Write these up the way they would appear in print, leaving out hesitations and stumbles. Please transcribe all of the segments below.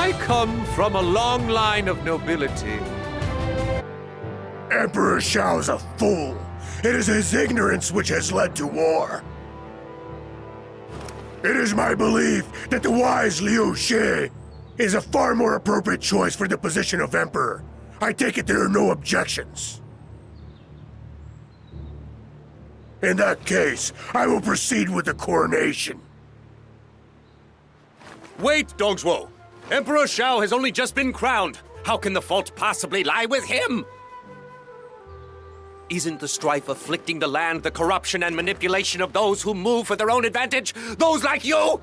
I come from a long line of nobility. Emperor Shao's a fool. It is his ignorance which has led to war. It is my belief that the wise Liu Shi is a far more appropriate choice for the position of emperor. I take it there are no objections. In that case, I will proceed with the coronation. Wait, Dong Zhuo! Emperor Shao has only just been crowned. How can the fault possibly lie with him? Isn't the strife afflicting the land the corruption and manipulation of those who move for their own advantage? Those like you?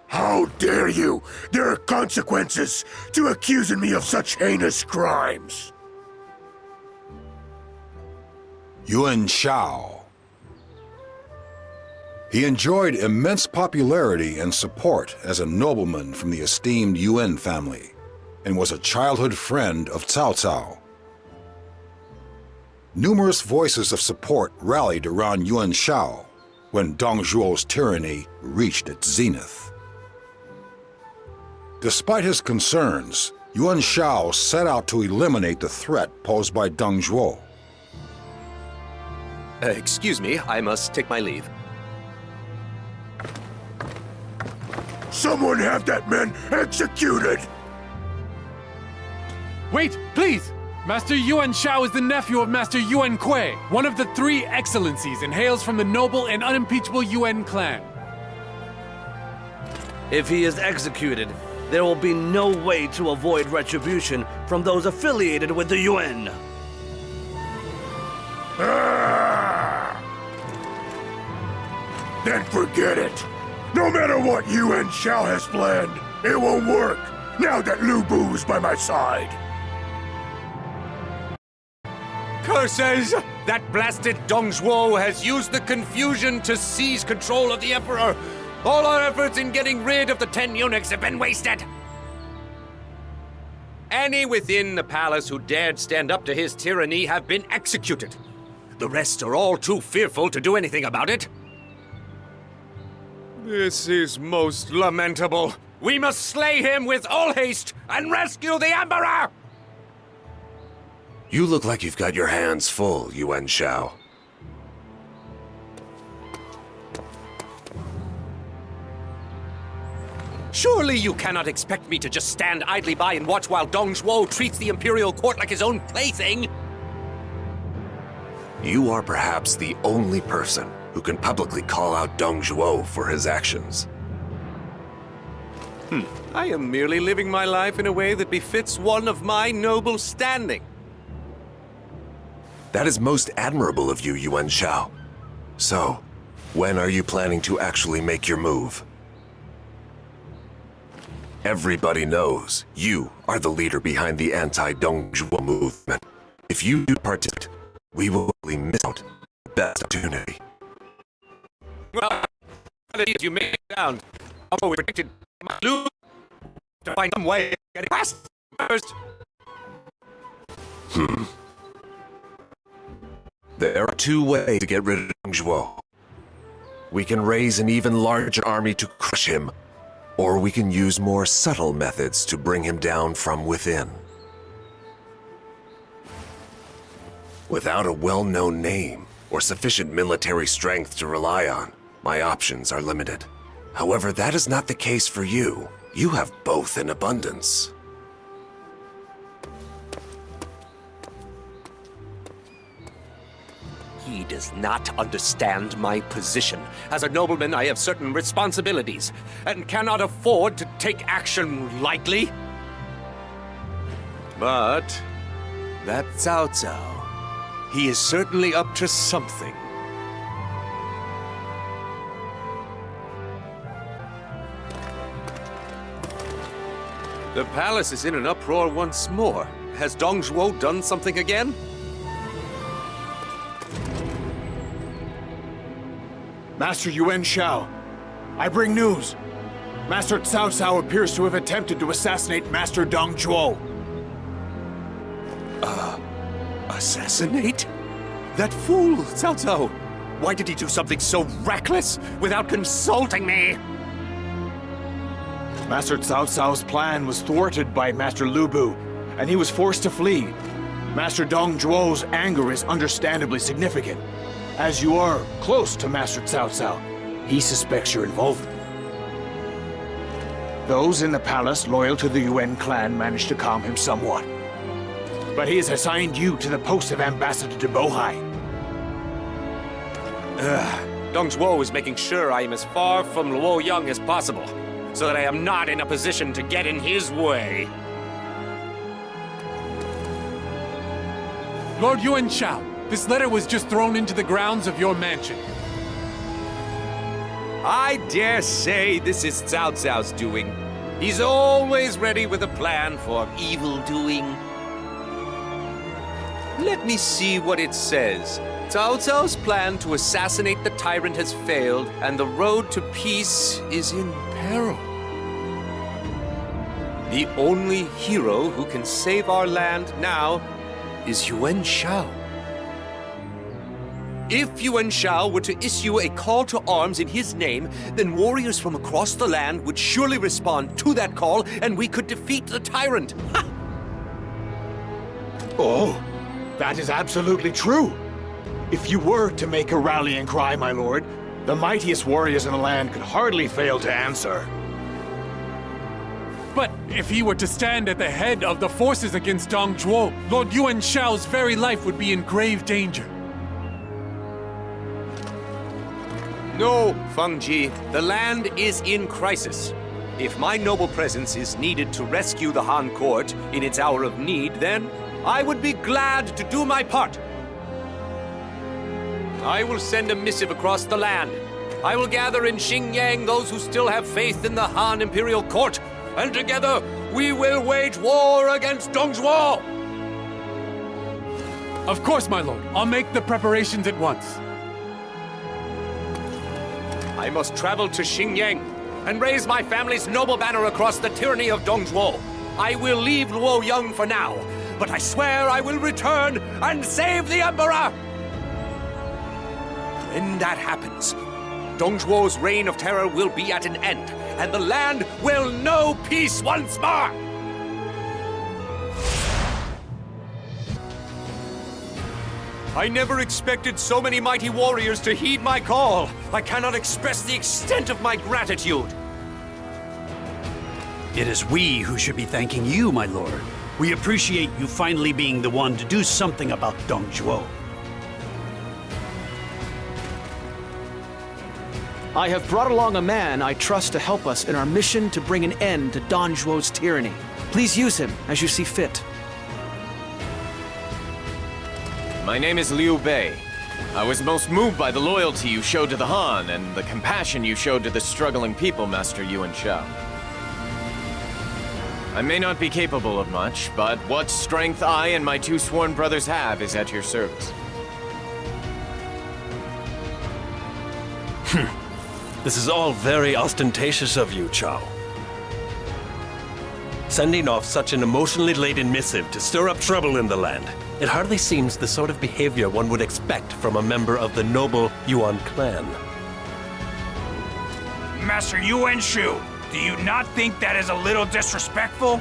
How dare you! There are consequences to accusing me of such heinous crimes. Yuan Shao. He enjoyed immense popularity and support as a nobleman from the esteemed Yuan family, and was a childhood friend of Cao Cao. Numerous voices of support rallied around Yuan Shao when Dong Zhuo's tyranny reached its zenith. Despite his concerns, Yuan Shao set out to eliminate the threat posed by Dong Zhuo. Excuse me, I must take my leave. Someone have that man executed! Wait, please! Master Yuan Shao is the nephew of Master Yuan Kui, one of the three excellencies, and hails from the noble and unimpeachable Yuan clan. If he is executed, there will be no way to avoid retribution from those affiliated with the Yuan. Then forget it. No matter what Yuan Shao has planned, it won't work now that Lu Bu's by my side. Curses! That blasted Dong Zhuo has used the confusion to seize control of the Emperor! All our efforts in getting rid of the 10 eunuchs have been wasted! Any within the palace who dared stand up to his tyranny have been executed. The rest are all too fearful to do anything about it. This is most lamentable. We must slay him with all haste and rescue the Emperor! You look like you've got your hands full, Yuan Shao. Surely you cannot expect me to just stand idly by and watch while Dong Zhuo treats the Imperial Court like his own plaything? You are perhaps the only person who can publicly call out Dong Zhuo for his actions. I am merely living my life in a way that befits one of my noble standing. That is most admirable of you, Yuan Shao. So, when are you planning to actually make your move? Everybody knows you are the leader behind the anti-Dong Zhuo movement. If you do participate, we will really miss out on the best opportunity. Well, you may down. Although we predicted my lose to find some way of getting past first. There are two ways to get rid of Dong Zhuo. We can raise an even larger army to crush him, or we can use more subtle methods to bring him down from within. Without a well-known name or sufficient military strength to rely on, my options are limited. However, that is not the case for you. You have both in abundance. He does not understand my position. As a nobleman, I have certain responsibilities, and cannot afford to take action lightly. But that Cao Cao, he is certainly up to something. The palace is in an uproar once more. Has Dong Zhuo done something again? Master Yuan Shao, I bring news. Master Cao Cao appears to have attempted to assassinate Master Dong Zhuo. Assassinate? That fool, Cao Cao! Why did he do something so reckless without consulting me? Master Cao Cao's plan was thwarted by Master Lu Bu, and he was forced to flee. Master Dong Zhuo's anger is understandably significant. As you are close to Master Cao Cao, he suspects your involvement. Those in the palace loyal to the Yuan clan managed to calm him somewhat. But he has assigned you to the post of ambassador to Bohai. Dong Zhuo is making sure I am as far from Luoyang as possible, so that I am not in a position to get in his way. Lord Yuan Shao, this letter was just thrown into the grounds of your mansion. I dare say this is Cao Cao's doing. He's always ready with a plan for evil doing. Let me see what it says. Cao Cao's plan to assassinate the tyrant has failed, and the road to peace is in peril. The only hero who can save our land now is Yuan Shao. If Yuan Shao were to issue a call to arms in his name, then warriors from across the land would surely respond to that call, and we could defeat the tyrant. Ha! Oh, that is absolutely true. If you were to make a rallying cry, my lord, the mightiest warriors in the land could hardly fail to answer. But if he were to stand at the head of the forces against Dong Zhuo, Lord Yuan Shao's very life would be in grave danger. No, Feng Ji, the land is in crisis. If my noble presence is needed to rescue the Han court in its hour of need, then I would be glad to do my part. I will send a missive across the land. I will gather in Xingyang those who still have faith in the Han imperial court, and together we will wage war against Dong Zhuo! Of course, my lord. I'll make the preparations at once. I must travel to Xingyang and raise my family's noble banner across the tyranny of Dong Zhuo. I will leave Luoyang for now, but I swear I will return and save the Emperor! When that happens, Dong Zhuo's reign of terror will be at an end, and the land will know peace once more! I never expected so many mighty warriors to heed my call. I cannot express the extent of my gratitude. It is we who should be thanking you, my lord. We appreciate you finally being the one to do something about Dong Zhuo. I have brought along a man I trust to help us in our mission to bring an end to Dong Zhuo's tyranny. Please use him as you see fit. My name is Liu Bei. I was most moved by the loyalty you showed to the Han and the compassion you showed to the struggling people, Master Yuan Shao. I may not be capable of much, but what strength I and my two sworn brothers have is at your service. This is all very ostentatious of you, Cao. Sending off such an emotionally laden missive to stir up trouble in the land. It hardly seems the sort of behavior one would expect from a member of the noble Yuan clan. Master Yuan Shu, do you not think that is a little disrespectful?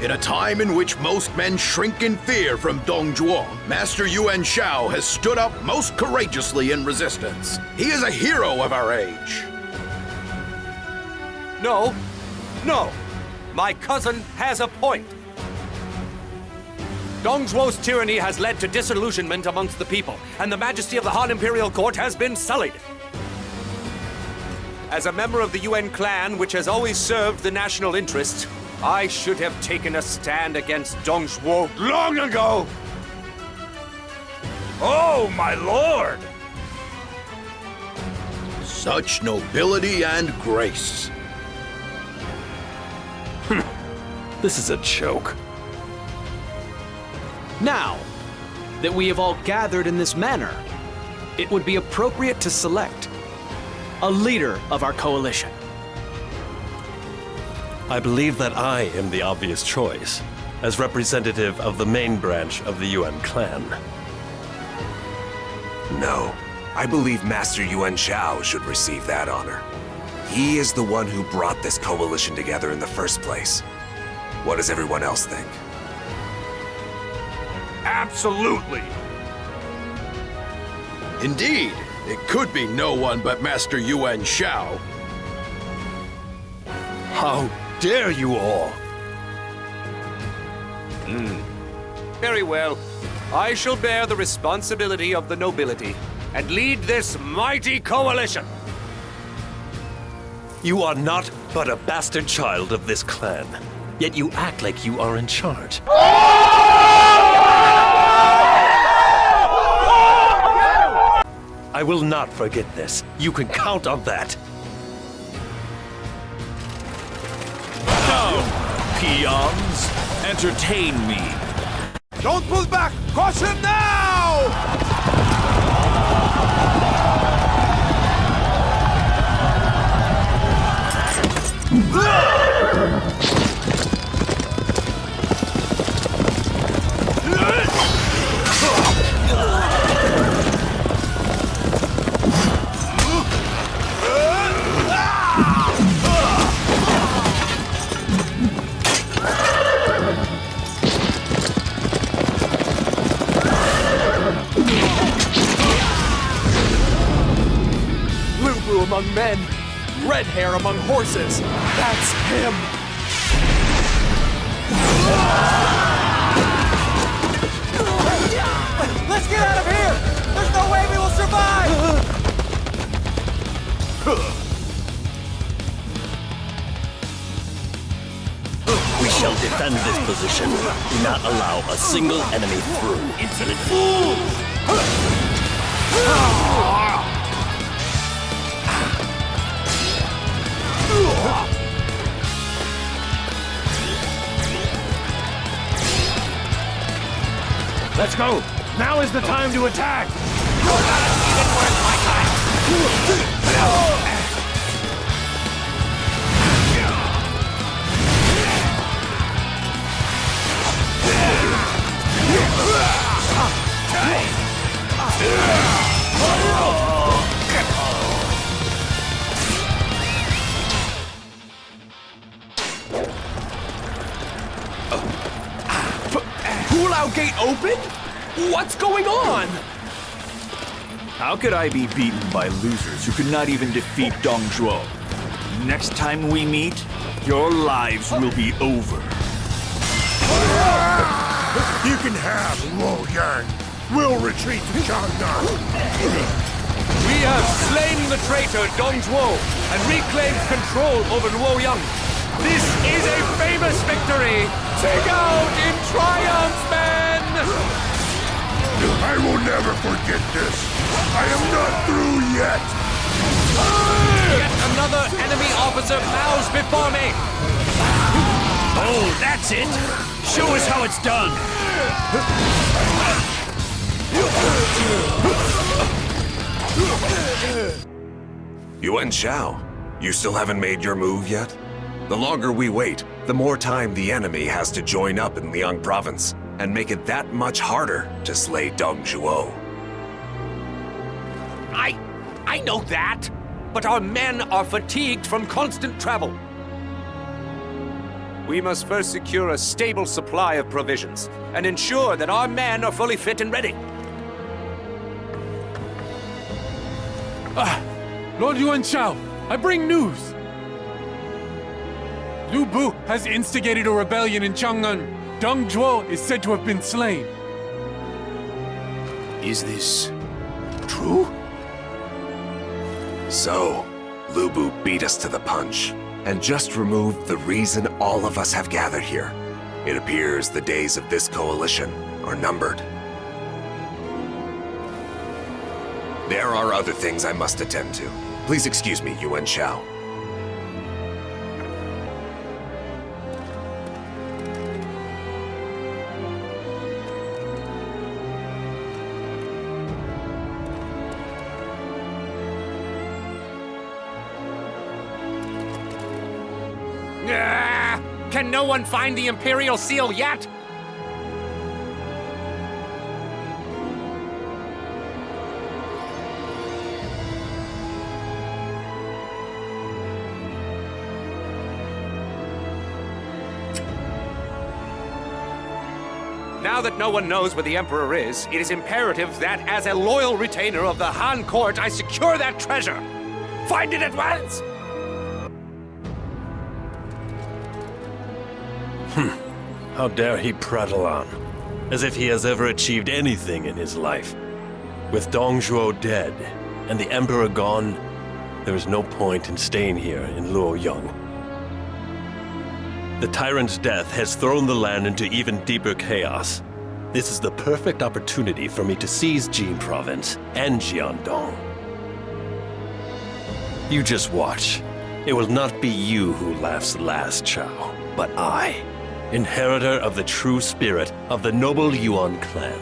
In a time in which most men shrink in fear from Dong Zhuo, Master Yuan Shao has stood up most courageously in resistance. He is a hero of our age. No, no. My cousin has a point. Dong Zhuo's tyranny has led to disillusionment amongst the people, and the majesty of the Han Imperial Court has been sullied. As a member of the Yuan clan, which has always served the national interest, I should have taken a stand against Dong Zhuo long ago! Oh, my lord! Such nobility and grace. This is a joke. Now that we have all gathered in this manner, it would be appropriate to select a leader of our coalition. I believe that I am the obvious choice, as representative of the main branch of the Yuan clan. No, I believe Master Yuan Shao should receive that honor. He is the one who brought this coalition together in the first place. What does everyone else think? Absolutely. Indeed, it could be no one but Master Yuan Shao. How dare you all! Very well. I shall bear the responsibility of the nobility and lead this mighty coalition. You are not but a bastard child of this clan, yet you act like you are in charge. I will not forget this. You can count on that. Now, peons, entertain me. Don't pull back! Crush him now! Blue among men, red hair among horses. That's him. Let's get out of here! There's no way we will survive! We shall defend this position. Do not allow a single enemy through. Insolent fools! Let's go! Now is the time to attack! Pull-out gate open? What's going on? How could I be beaten by losers who could not even defeat Dong Zhuo? Next time we meet, your lives will be over. You can have Luoyang. We'll retreat to Chang'an. We have slain the traitor Dong Zhuo and reclaimed control over Luoyang. This is a famous victory! Sing out in triumph, men! I will never forget this. I am not through yet. Yet another enemy officer bows before me! Oh, that's it! Show us how it's done! Yuan Shao, you still haven't made your move yet? The longer we wait, the more time the enemy has to join up in Liang province and make it that much harder to slay Dong Zhuo. I know that, but our men are fatigued from constant travel. We must first secure a stable supply of provisions and ensure that our men are fully fit and ready. Lord Yuan Shao, I bring news. Lu Bu has instigated a rebellion in Chang'an. Dong Zhuo is said to have been slain. Is this true? So, Lu Bu beat us to the punch and just removed the reason all of us have gathered here. It appears the days of this coalition are numbered. There are other things I must attend to. Please excuse me, Yuan Shao. Can no one find the Imperial Seal yet? Now that no one knows where the Emperor is, it is imperative that, as a loyal retainer of the Han Court, I secure that treasure. Find it at once! How dare he prattle on, as if he has ever achieved anything in his life. With Dong Zhuo dead, and the Emperor gone, there is no point in staying here in Luoyang. The tyrant's death has thrown the land into even deeper chaos. This is the perfect opportunity for me to seize Jin Province and Jiandong. You just watch. It will not be you who laughs last, Cao, but I, inheritor of the true spirit of the noble Yuan clan.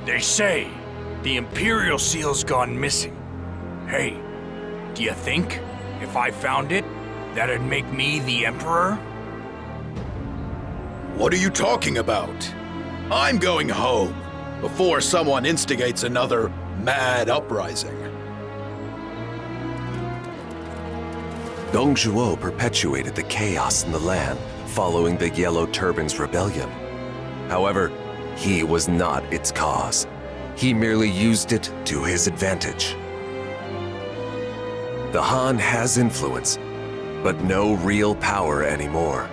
They say the Imperial Seal's gone missing. Hey, do you think if I found it, that'd make me the Emperor? What are you talking about? I'm going home before someone instigates another mad uprising. Dong Zhuo perpetuated the chaos in the land following the Yellow Turban's rebellion. However, he was not its cause. He merely used it to his advantage. The Han has influence, but no real power anymore.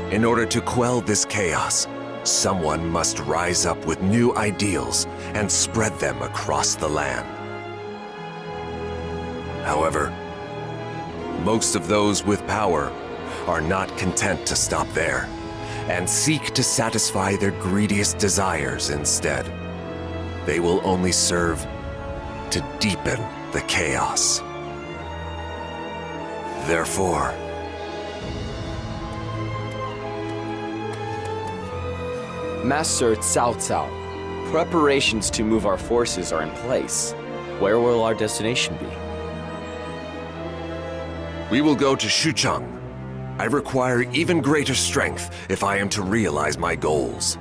In order to quell this chaos, someone must rise up with new ideals and spread them across the land. However, most of those with power are not content to stop there, and seek to satisfy their greediest desires instead. They will only serve to deepen the chaos. Therefore, Master Cao Cao, preparations to move our forces are in place. Where will our destination be? we will go to Xuchang. I require even greater strength if I am to realize my goals.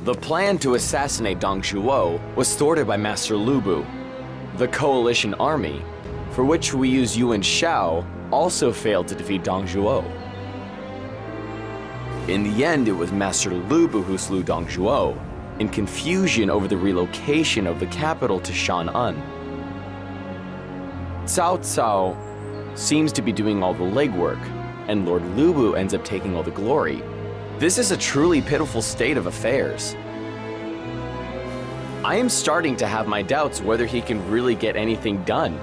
The plan to assassinate Dong Zhuo was thwarted by Master Lu Bu. The coalition army, for which we use Yuan Shao, also failed to defeat Dong Zhuo. In the end, it was Master Lu Bu who slew Dong Zhuo, in confusion over the relocation of the capital to Shan'an. Cao Cao seems to be doing all the legwork, and Lord Lu Bu ends up taking all the glory. This is a truly pitiful state of affairs. I am starting to have my doubts whether he can really get anything done.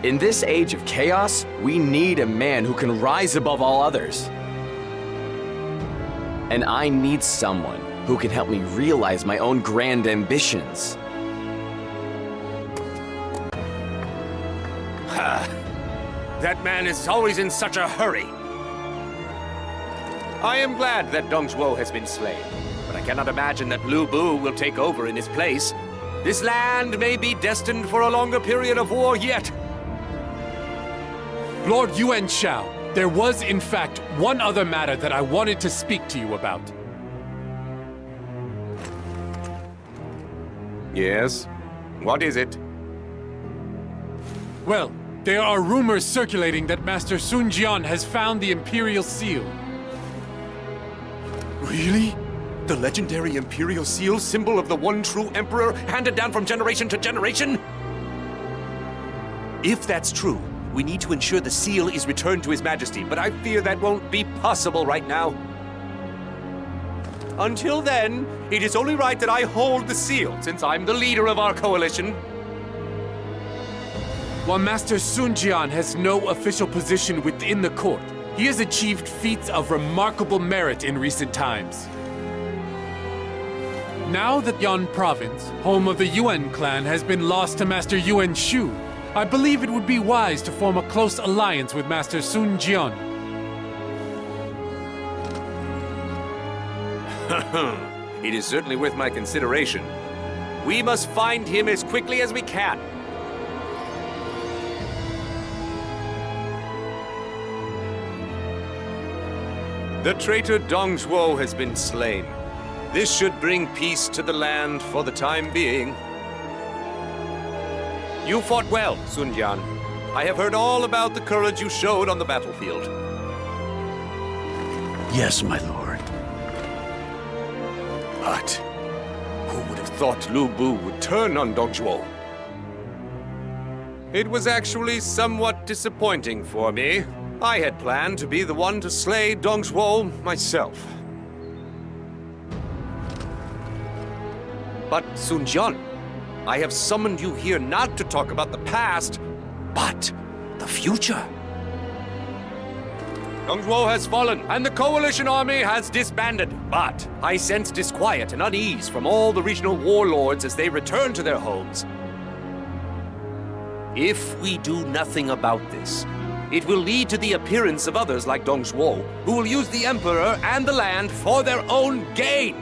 In this age of chaos, we need a man who can rise above all others. And I need someone who can help me realize my own grand ambitions. That man is always in such a hurry. I am glad that Dong Zhuo has been slain, but I cannot imagine that Lu Bu will take over in his place. This land may be destined for a longer period of war yet. Lord Yuan Shao, there was in fact one other matter that I wanted to speak to you about. Yes? What is it? Well, there are rumors circulating that Master Sun Jian has found the Imperial Seal. Really? The legendary Imperial Seal, symbol of the one true Emperor, handed down from generation to generation? If that's true, we need to ensure the seal is returned to His Majesty, but I fear that won't be possible right now. Until then, it is only right that I hold the seal, since I'm the leader of our coalition. While Master Sun Jian has no official position within the court, he has achieved feats of remarkable merit in recent times. Now that Yan Province, home of the Yuan clan, has been lost to Master Yuan Shu, I believe it would be wise to form a close alliance with Master Sun Jian. It is certainly worth my consideration. We must find him as quickly as we can. The traitor Dong Zhuo has been slain. This should bring peace to the land for the time being. You fought well, Sun Jian. I have heard all about the courage you showed on the battlefield. Yes, my lord. But who would have thought Lu Bu would turn on Dong Zhuo? It was actually somewhat disappointing for me. I had planned to be the one to slay Dong Zhuo myself. But Sun Jian, I have summoned you here not to talk about the past, but the future. Dong Zhuo has fallen, and the coalition army has disbanded. But I sense disquiet and unease from all the regional warlords as they return to their homes. If we do nothing about this, it will lead to the appearance of others like Dong Zhuo, who will use the Emperor and the land for their own gain.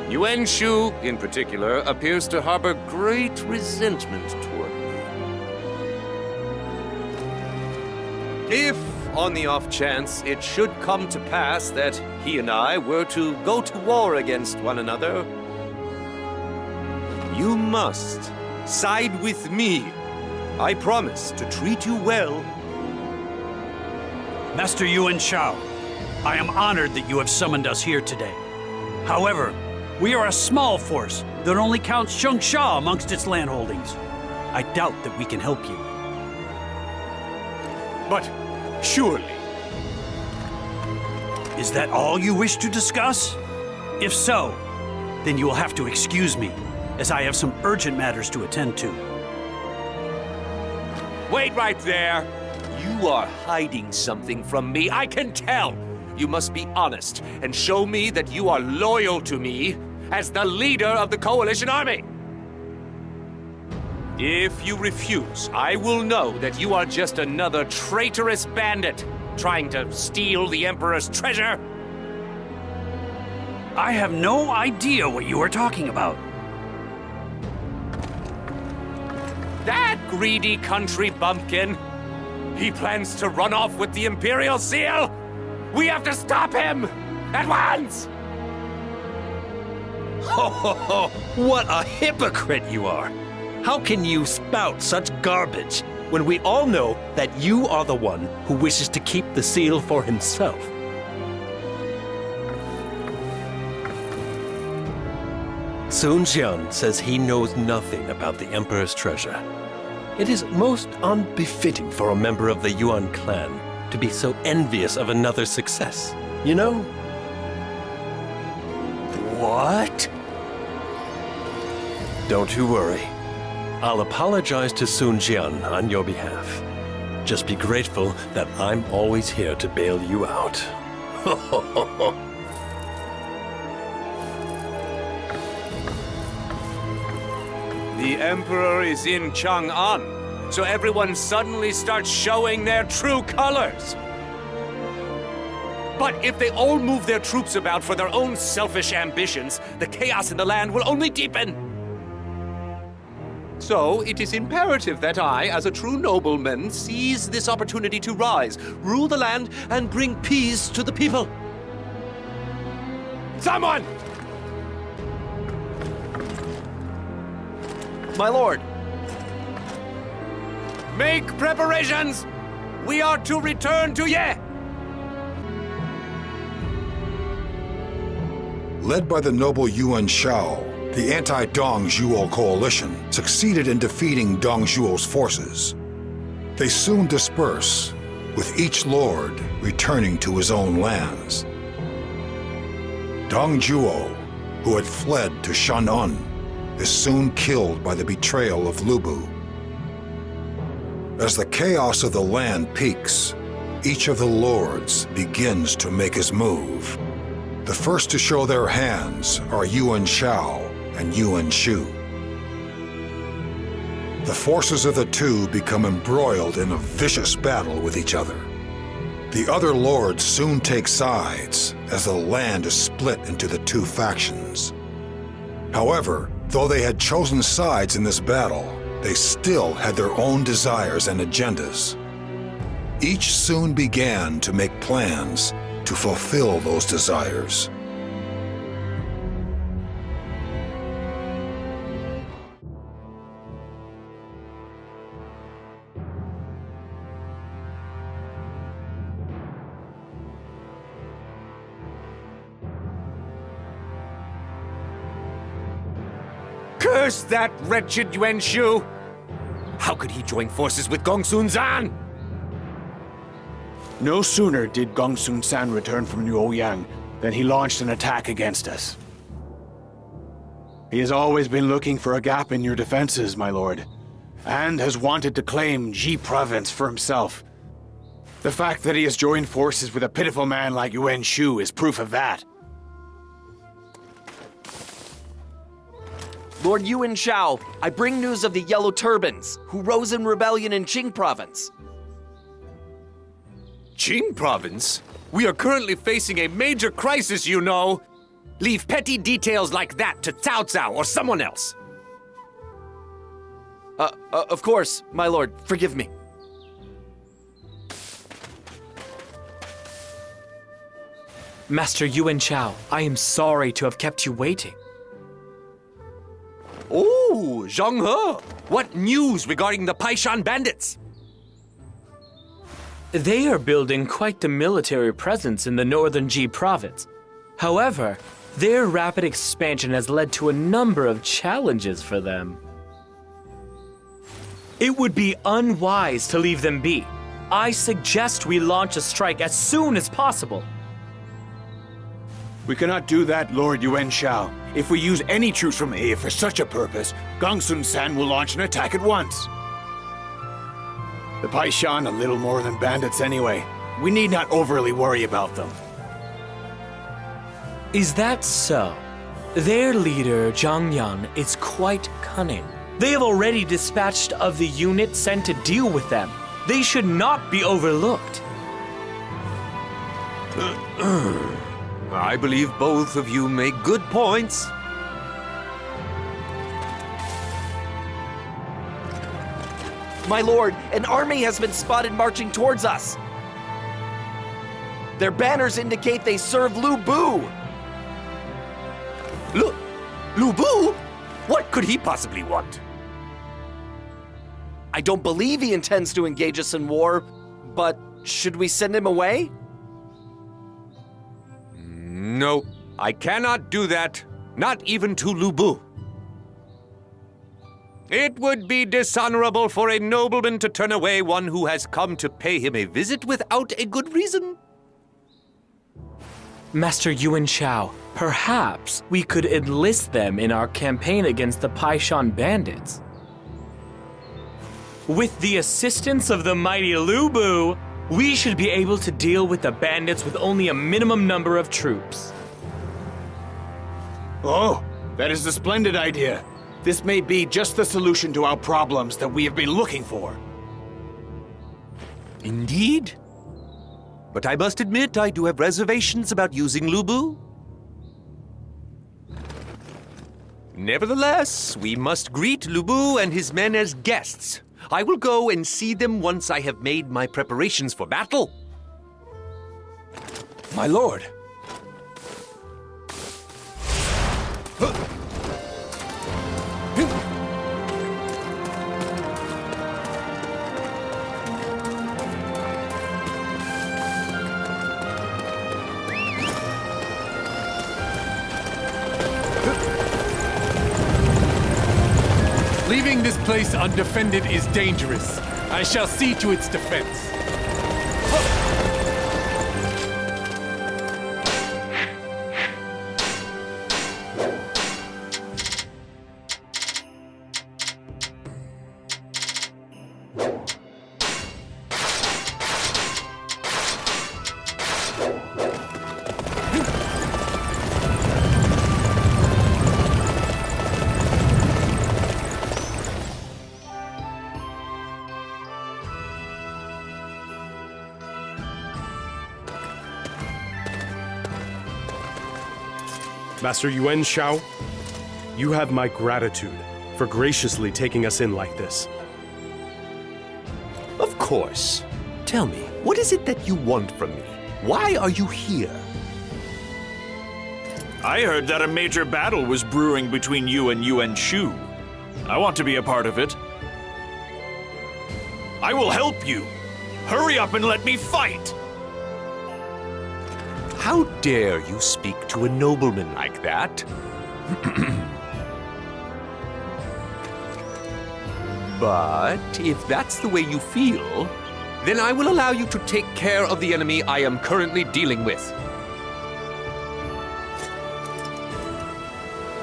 Yuan Shu, in particular, appears to harbor great resentment toward me. If, on the off chance, it should come to pass that he and I were to go to war against one another, you must side with me. I promise to treat you well. Master Yuan Shao, I am honored that you have summoned us here today. However, we are a small force that only counts Changsha amongst its landholdings. I doubt that we can help you. But surely... Is that all you wish to discuss? If so, then you will have to excuse me, as I have some urgent matters to attend to. Wait right there! You are hiding something from me, I can tell! You must be honest and show me that you are loyal to me as the leader of the coalition army! If you refuse, I will know that you are just another traitorous bandit trying to steal the Emperor's treasure! I have no idea what you are talking about. That greedy country bumpkin! He plans to run off with the Imperial Seal! We have to stop him! At once! Ho ho ho! What a hypocrite you are! How can you spout such garbage when we all know that you are the one who wishes to keep the seal for himself? Sun Jian says he knows nothing about the Emperor's treasure. It is most unbefitting for a member of the Yuan clan to be so envious of another's success, you know? What? Don't you worry. I'll apologize to Sun Jian on your behalf. Just be grateful that I'm always here to bail you out. The Emperor is in Chang'an, so everyone suddenly starts showing their true colors. But if they all move their troops about for their own selfish ambitions, the chaos in the land will only deepen. So it is imperative that I, as a true nobleman, seize this opportunity to rise, rule the land, and bring peace to the people. Someone! My lord! Make preparations! We are to return to Ye! Led by the noble Yuan Shao, the anti-Dong Zhuo coalition succeeded in defeating Dong Zhuo's forces. They soon disperse, with each lord returning to his own lands. Dong Zhuo, who had fled to Shan'an, is soon killed by the betrayal of Lu Bu. As the chaos of the land peaks, each of the lords begins to make his move. The first to show their hands are Yuan Shao and Yuan Shu. The forces of the two become embroiled in a vicious battle with each other. The other lords soon take sides as the land is split into the two factions. However, though they had chosen sides in this battle, they still had their own desires and agendas. Each soon began to make plans to fulfill those desires. Curse that wretched Yuan Shu! How could he join forces with Gongsun Zan? No sooner did Gongsun San return from Luoyang than he launched an attack against us. He has always been looking for a gap in your defenses, my lord, and has wanted to claim Ji province for himself. The fact that he has joined forces with a pitiful man like Yuan Shu is proof of that. Lord Yuan Shao, I bring news of the Yellow Turbans, who rose in rebellion in Qing province. Qing province? We are currently facing a major crisis, you know. Leave petty details like that to Cao Cao or someone else. Of course, my lord. Forgive me. Master Yuan Shao, I am sorry to have kept you waiting. Oh, Zhang He. What news regarding the Paishan bandits? They are building quite the military presence in the northern Ji province. However, their rapid expansion has led to a number of challenges for them. It would be unwise to leave them be. I suggest we launch a strike as soon as possible. We cannot do that, Lord Yuan Shao. If we use any troops from A for such a purpose, Gongsun San will launch an attack at once. The Paishan are little more than bandits anyway. We need not overly worry about them. Is that so? Their leader, Zhang Yan, is quite cunning. They have already dispatched of the unit sent to deal with them. They should not be overlooked. I believe both of you make good points. My lord, an army has been spotted marching towards us. Their banners indicate they serve Lu Bu. Lu Bu? What could he possibly want? I don't believe he intends to engage us in war, but should we send him away? No, I cannot do that. Not even to Lu Bu. It would be dishonorable for a nobleman to turn away one who has come to pay him a visit without a good reason. Master Yuan Shao, perhaps we could enlist them in our campaign against the Paishan bandits. With the assistance of the mighty Lu Bu, we should be able to deal with the bandits with only a minimum number of troops. Oh, that is a splendid idea. This may be just the solution to our problems that we have been looking for. Indeed. But I must admit I do have reservations about using Lu Bu. Nevertheless, we must greet Lu Bu and his men as guests. I will go and see them once I have made my preparations for battle. My lord. Leaving this place undefended is dangerous. I shall see to its defense. Master Yuan Shao, you have my gratitude for graciously taking us in like this. Of course. Tell me, what is it that you want from me? Why are you here? I heard that a major battle was brewing between you and Yuan Shu. I want to be a part of it. I will help you. Hurry up and let me fight! How dare you speak to a nobleman like that? But if that's the way you feel, then I will allow you to take care of the enemy I am currently dealing with.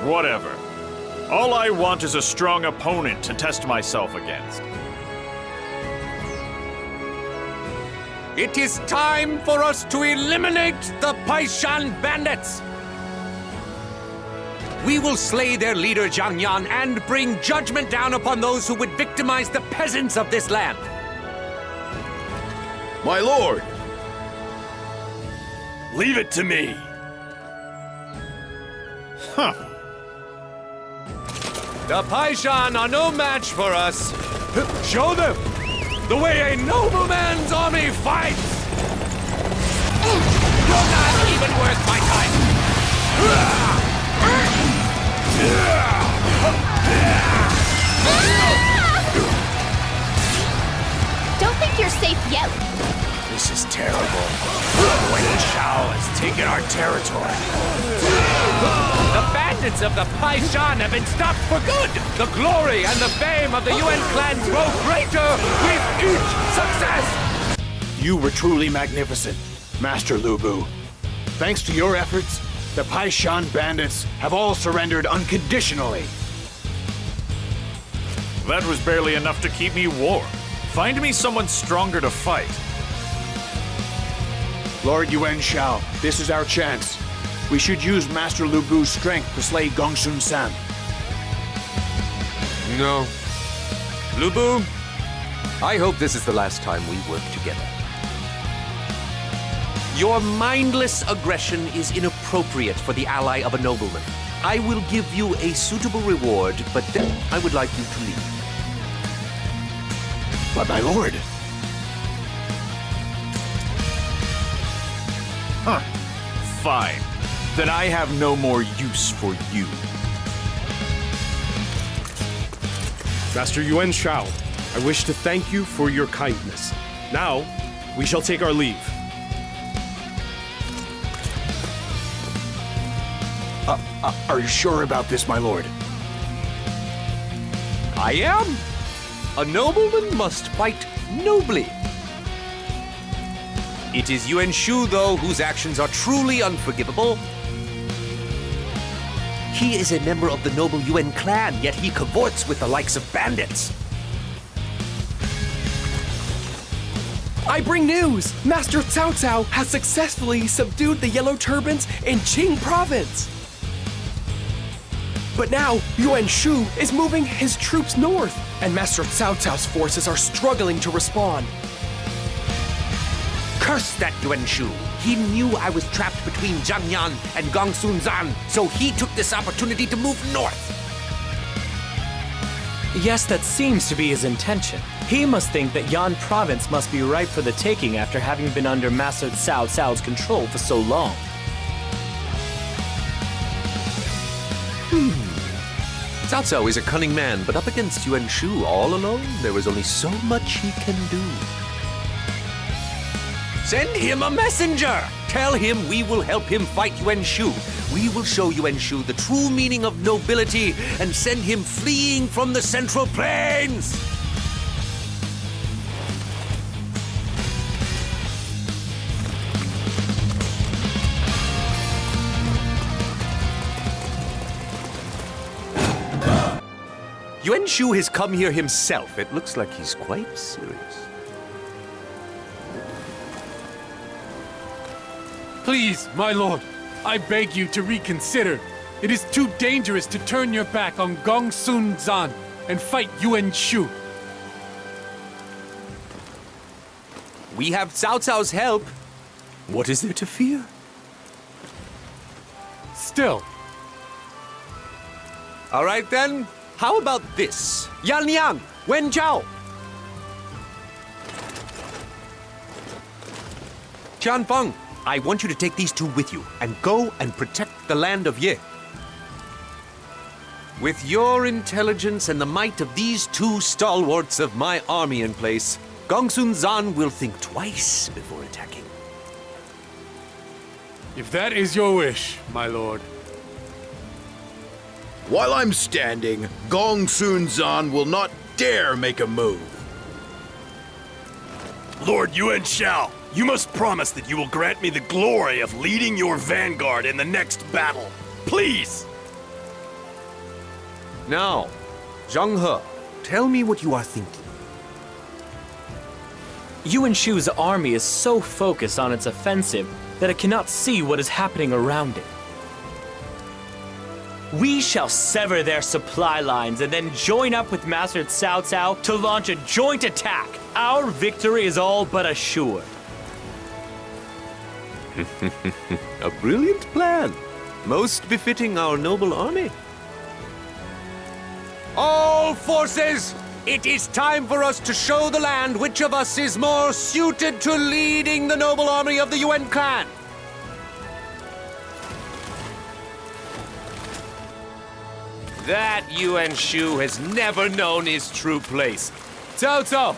Whatever. All I want is a strong opponent to test myself against. It is time for us to eliminate the Paishan bandits! We will slay their leader Zhang Yan and bring judgment down upon those who would victimize the peasants of this land. My lord! Leave it to me. Huh. The Paishan are no match for us. Show them the way a nobleman's army fights! You're not even worth my time! Don't think you're safe yet. This is terrible. Yuan Shao has taken our territory. The bandits of the Paishan have been stopped for good! The glory and the fame of the Yuan clans grow greater with each success! You were truly magnificent, Master Lu Bu. Thanks to your efforts, the Paishan bandits have all surrendered unconditionally. That was barely enough to keep me warm. Find me someone stronger to fight. Lord Yuan Shao, this is our chance. We should use Master Lu Bu's strength to slay Gongsun San. No. Lu Bu, I hope this is the last time we work together. Your mindless aggression is inappropriate for the ally of a nobleman. I will give you a suitable reward, but then I would like you to leave. But my lord... Huh. Fine. Then I have no more use for you. Master Yuan Shao, I wish to thank you for your kindness. Now, we shall take our leave. Are you sure about this, my lord? I am. A nobleman must fight nobly. It is Yuan Shu, though, whose actions are truly unforgivable. He is a member of the noble Yuan clan, yet he cavorts with the likes of bandits. I bring news! Master Cao Cao has successfully subdued the Yellow Turbans in Qing province! But now, Yuan Shu is moving his troops north, and Master Cao Cao's forces are struggling to respond. Curse that Yuan Shu! He knew I was trapped between Zhang Yan and Gongsun Zan, so he took this opportunity to move north. Yes, that seems to be his intention. He must think that Yan province must be ripe for the taking after having been under Master Cao Cao's control for so long. Cao Cao is a cunning man, but up against Yuan Shu all alone, there is only so much he can do. Send him a messenger! Tell him we will help him fight Yuan Shu. We will show Yuan Shu the true meaning of nobility and send him fleeing from the Central Plains! Yuan Shu has come here himself. It looks like he's quite serious. Please, my lord, I beg you to reconsider. It is too dangerous to turn your back on Gongsun Zan and fight Yuan Shu. We have Cao Cao's help. What is there to fear? Still. All right then. How about this? Yan Liang, Wen Zhao. Tian Feng, I want you to take these two with you and go and protect the land of Ye. With your intelligence and the might of these two stalwarts of my army in place, Gongsun Zan will think twice before attacking. If that is your wish, my lord. While I'm standing, Gongsun Zan will not dare make a move. Lord Yuan Shao, you must promise that you will grant me the glory of leading your vanguard in the next battle. Please! Now, Zhang He, tell me what you are thinking. Yuan Shu's army is so focused on its offensive that it cannot see what is happening around it. We shall sever their supply lines and then join up with Master Cao Cao to launch a joint attack. Our victory is all but assured. A brilliant plan. Most befitting our noble army. All forces! It is time for us to show the land which of us is more suited to leading the noble army of the Yuan clan. That Yuan Shu has never known his true place. Cao Cao,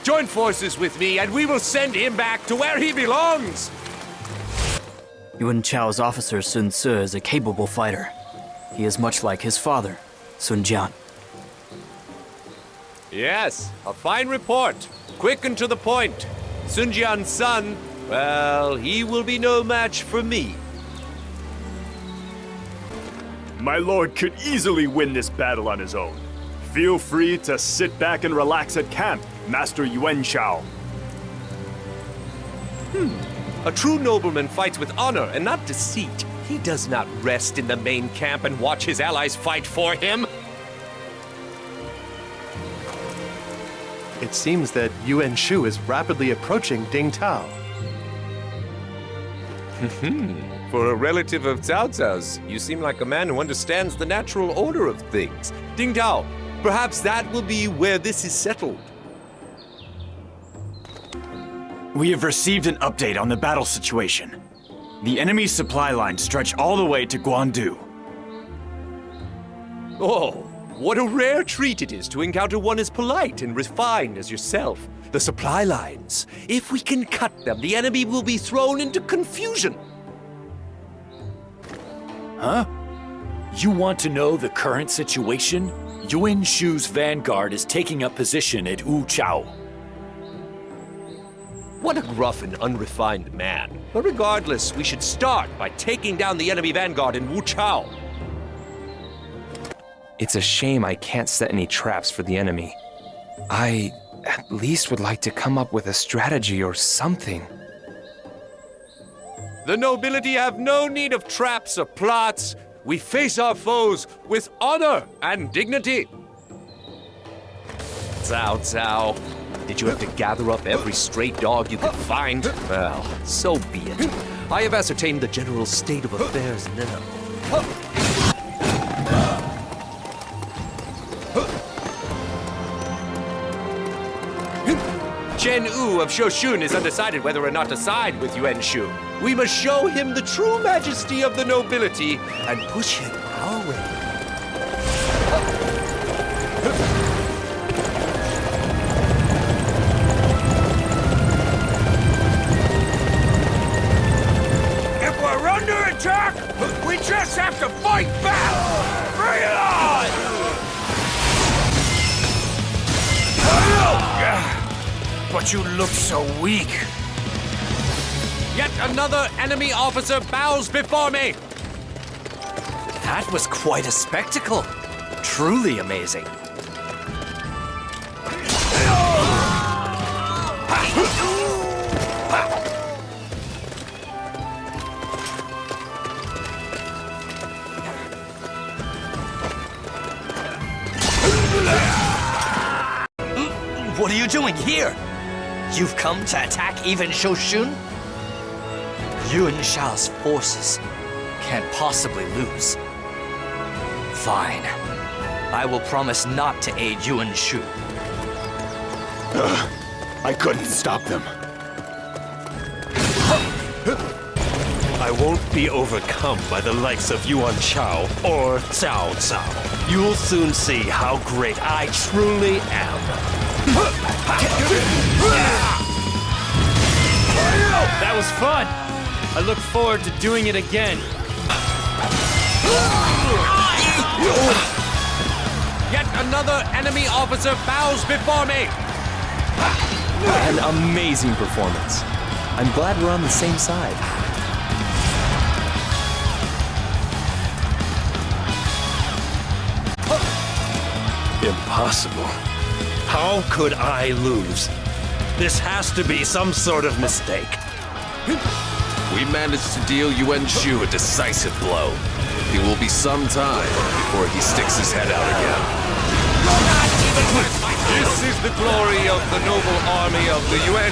join forces with me and we will send him back to where he belongs. Yuan Chao's officer Sun Ce is a capable fighter. He is much like his father, Sun Jian. Yes, a fine report. Quick and to the point. Sun Jian's son, well, he will be no match for me. My lord could easily win this battle on his own. Feel free to sit back and relax at camp, Master Yuan Shao. A true nobleman fights with honor and not deceit. He does not rest in the main camp and watch his allies fight for him. It seems that Yuan Shu is rapidly approaching Ding Tao. For a relative of Cao Cao's, you seem like a man who understands the natural order of things. Ding Tao, perhaps that will be where this is settled. We have received an update on the battle situation. The enemy's supply lines stretch all the way to Guandu. Oh, what a rare treat it is to encounter one as polite and refined as yourself. The supply lines. If we can cut them, the enemy will be thrown into confusion. Huh? You want to know the current situation? Yuan Shu's vanguard is taking up position at Wu Chao. What a gruff and unrefined man. But regardless, we should start by taking down the enemy vanguard in Wu Chao. It's a shame I can't set any traps for the enemy. I at least would like to come up with a strategy or something. The nobility have no need of traps or plots. We face our foes with honor and dignity. Cao Cao, did you have to gather up every stray dog you could find? Well, so be it. I have ascertained the general state of affairs now. Chen Wu of Shoshun is undecided whether or not to side with Yuan Shu. We must show him the true majesty of the nobility and push him our way. If we're under attack, we just have to fight back! Bring it on! But you look so weak. Yet another enemy officer bows before me! That was quite a spectacle. Truly amazing. What are you doing here? You've come to attack even Shoshun? Yuan Shao's forces can't possibly lose. Fine. I will promise not to aid Yuan Shu. I couldn't stop them. I won't be overcome by the likes of Yuan Shao or Cao Cao. You'll soon see how great I truly am. That was fun. I look forward to doing it again. Yet another enemy officer bows before me! An amazing performance. I'm glad we're on the same side. Impossible. How could I lose? This has to be some sort of mistake. We managed to deal Yuan Shu a decisive blow. It will be some time before he sticks his head out again. This is the glory of the noble army of the Yuan.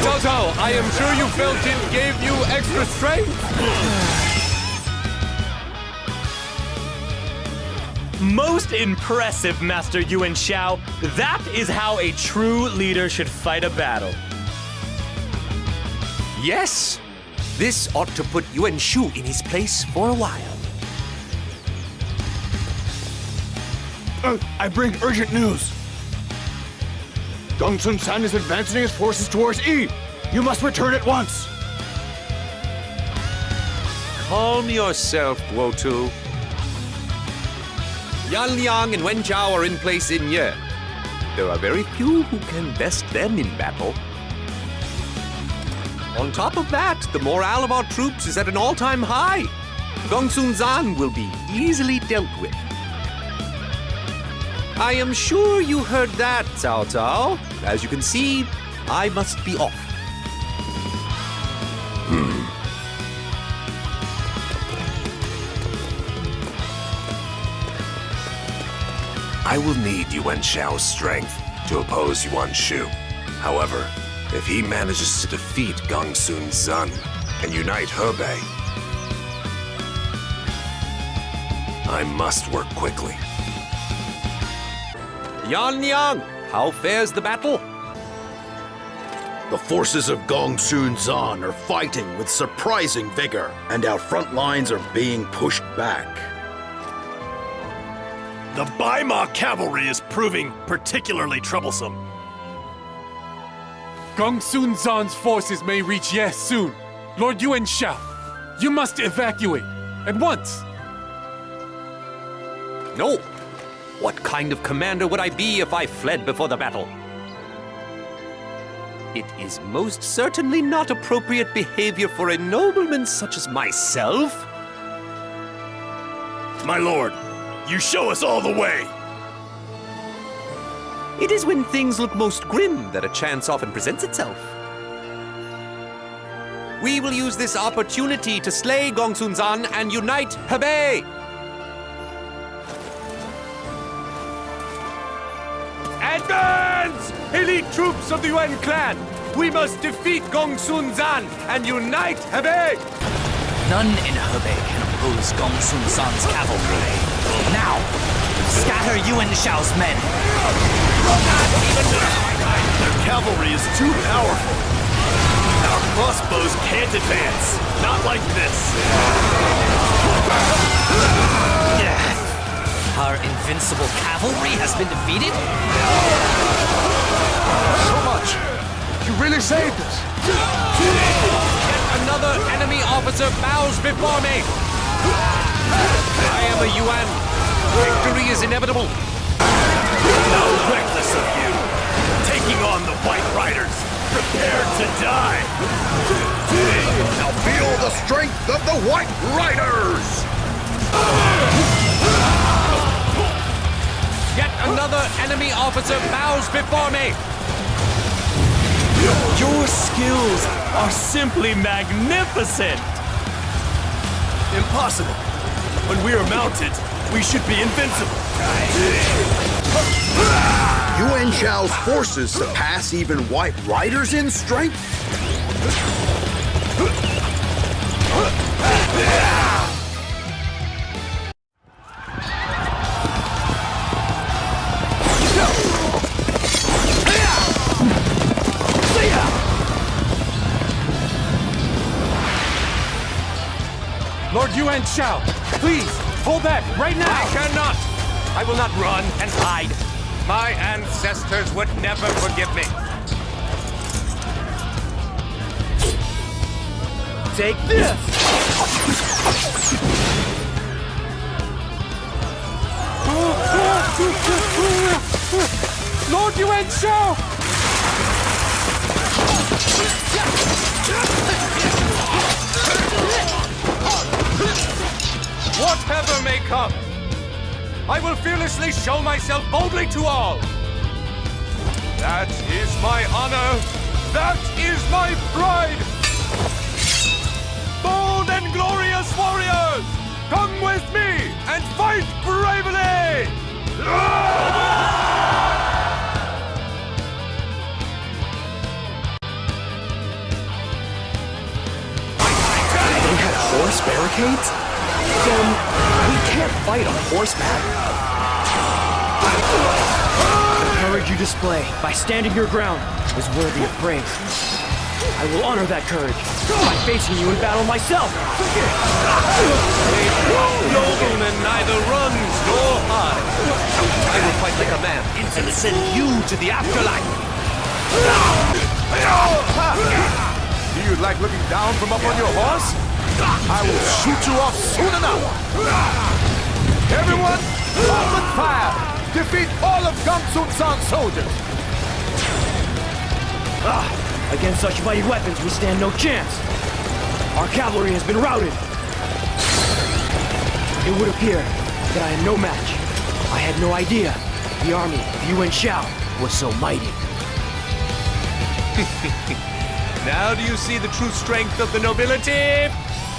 Cao Cao, I am sure you felt it gave you extra strength. Most impressive, Master Yuan Shao. That is how a true leader should fight a battle. Yes, this ought to put Yuan Shu in his place for a while. I bring urgent news. Dong Zhuo is advancing his forces towards Yi. You must return at once. Calm yourself, Guandu. Yan Liang and Wen Zhao are in place in Ye. There are very few who can best them in battle. On top of that, the morale of our troops is at an all-time high. Dong Zhuo will be easily dealt with. I am sure you heard that, Cao Cao. As you can see, I must be off. I will need Yuan Shao's strength to oppose Yuan Shu. However, if he manages to defeat Gongsun Zan and unite Hebei, I must work quickly. Yan Liang, how fares the battle? The forces of Gongsun Zan are fighting with surprising vigor, and our front lines are being pushed back. The Baima cavalry is proving particularly troublesome. Gongsun Zan's forces may reach Ye soon. Lord Yuan Shao, you must evacuate at once. No. What kind of commander would I be if I fled before the battle? It is most certainly not appropriate behavior for a nobleman such as myself. My lord, you show us all the way. It is when things look most grim that a chance often presents itself. We will use this opportunity to slay Gongsun Zan and unite Hebei. Advance! Elite troops of the Yuan clan! We must defeat Gongsun Zan and unite Hebei! None in Hebei can oppose Gongsun Zan's cavalry. Now, scatter Yuan Shao's men. Their cavalry is too powerful. Our crossbows can't advance. Not like this. Our invincible cavalry has been defeated? So much! You really saved us! Yet another enemy officer bows before me! I am a Yuan. Victory is inevitable. How reckless of you! Taking on the White Riders! Prepared to die! Now feel the strength of the White Riders! Yet another enemy officer bows before me! Your skills are simply magnificent! Impossible! When we are mounted, we should be invincible! Yuan Shao's forces surpass even White Riders in strength? Lord Yuan Shao, please, pull back right now! I cannot! I will not run and hide. My ancestors would never forgive me. Take this! Lord Yuan Shao! Whatever may come, I will fearlessly show myself boldly to all. That is my honor. That is my pride. Bold and glorious warriors, come with me and fight bravely! They have horse barricades? Then we can't fight on horseback. The courage you display by standing your ground is worthy of praise. I will honor that courage by facing you in battle myself. Nobleman neither runs nor hides. I will fight like a man and send you to the afterlife. Do you like looking down from up on your horse? I will shoot you off soon enough! Everyone, open fire! Defeat all of Dong Zhuo's soldiers! Against such mighty weapons, we stand no chance. Our cavalry has been routed. It would appear that I am no match. I had no idea the army of Yuan Shao was so mighty. Now do you see the true strength of the nobility?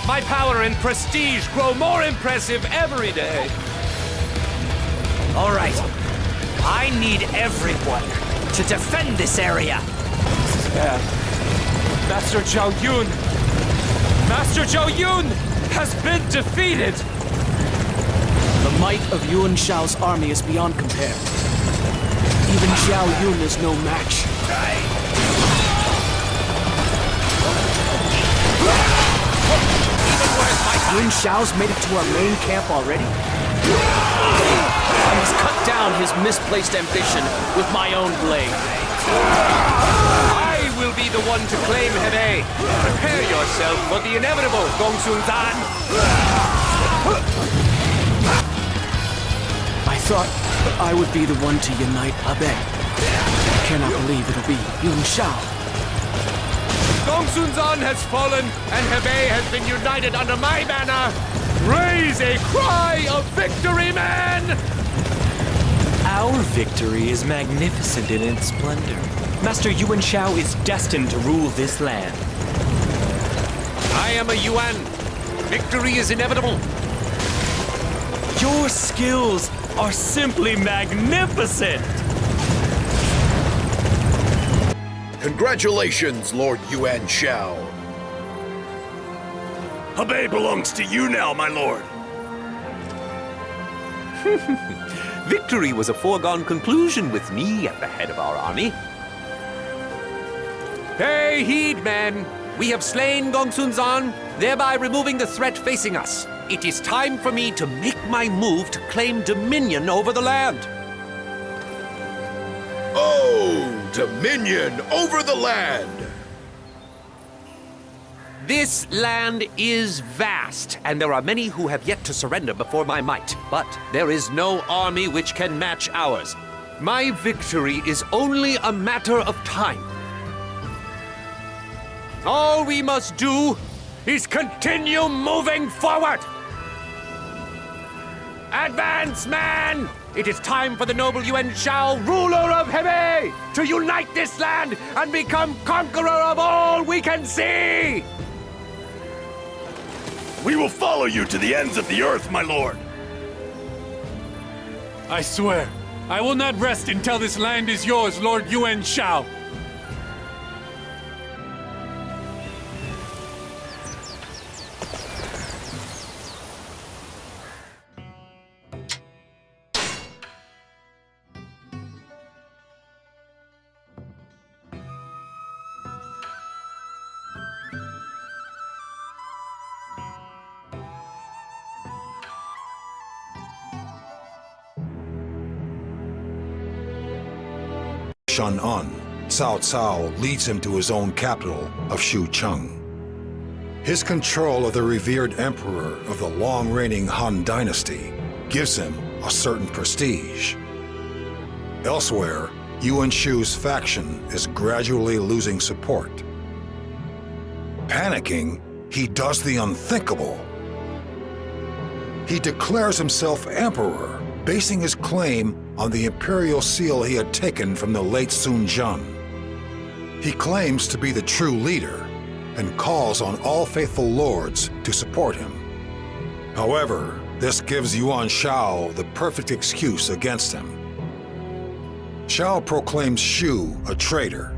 My power and prestige grow more impressive every day. All right. I need everyone to defend this area. This is bad. Master Zhao Yun! Master Zhao Yun has been defeated! The might of Yuan Shao's army is beyond compare. Even Zhao Yun is no match. Yuan Shao's made it to our main camp already? I must cut down his misplaced ambition with my own blade. I will be the one to claim Hebei. Prepare yourself for the inevitable, Dong Zhuo. I thought I would be the one to unite Hebei. I cannot believe it'll be Yuan Shao. Dong Zhuo has fallen, and Hebei has been united under my banner. Raise a cry of victory, men! Our victory is magnificent in its splendor. Master Yuan Shao is destined to rule this land. I am a Yuan. Victory is inevitable. Your skills are simply magnificent! Congratulations, Lord Yuan Shao. Hebei belongs to you now, my lord. Victory was a foregone conclusion with me at the head of our army. Pay heed, men. We have slain Dong Zhuo, thereby removing the threat facing us. It is time for me to make my move to claim dominion over the land. Oh, dominion over the land! This land is vast, and there are many who have yet to surrender before my might. But there is no army which can match ours. My victory is only a matter of time. All we must do is continue moving forward. Advance, man! It is time for the noble Yuan Shao, ruler of Hebei, to unite this land and become conqueror of all we can see! We will follow you to the ends of the earth, my lord. I swear, I will not rest until this land is yours, Lord Yuan Shao. Shan'an, Cao Cao leads him to his own capital of Shucheng. His control of the revered emperor of the long-reigning Han Dynasty gives him a certain prestige, Elsewhere, Yuan Shu's faction is gradually losing support. Panicking, he does the unthinkable. He declares himself emperor, basing his claim on the imperial seal he had taken from the late Sun Jian. He claims to be the true leader and calls on all faithful lords to support him. However, this gives Yuan Shao the perfect excuse against him. Shao proclaims Shu a traitor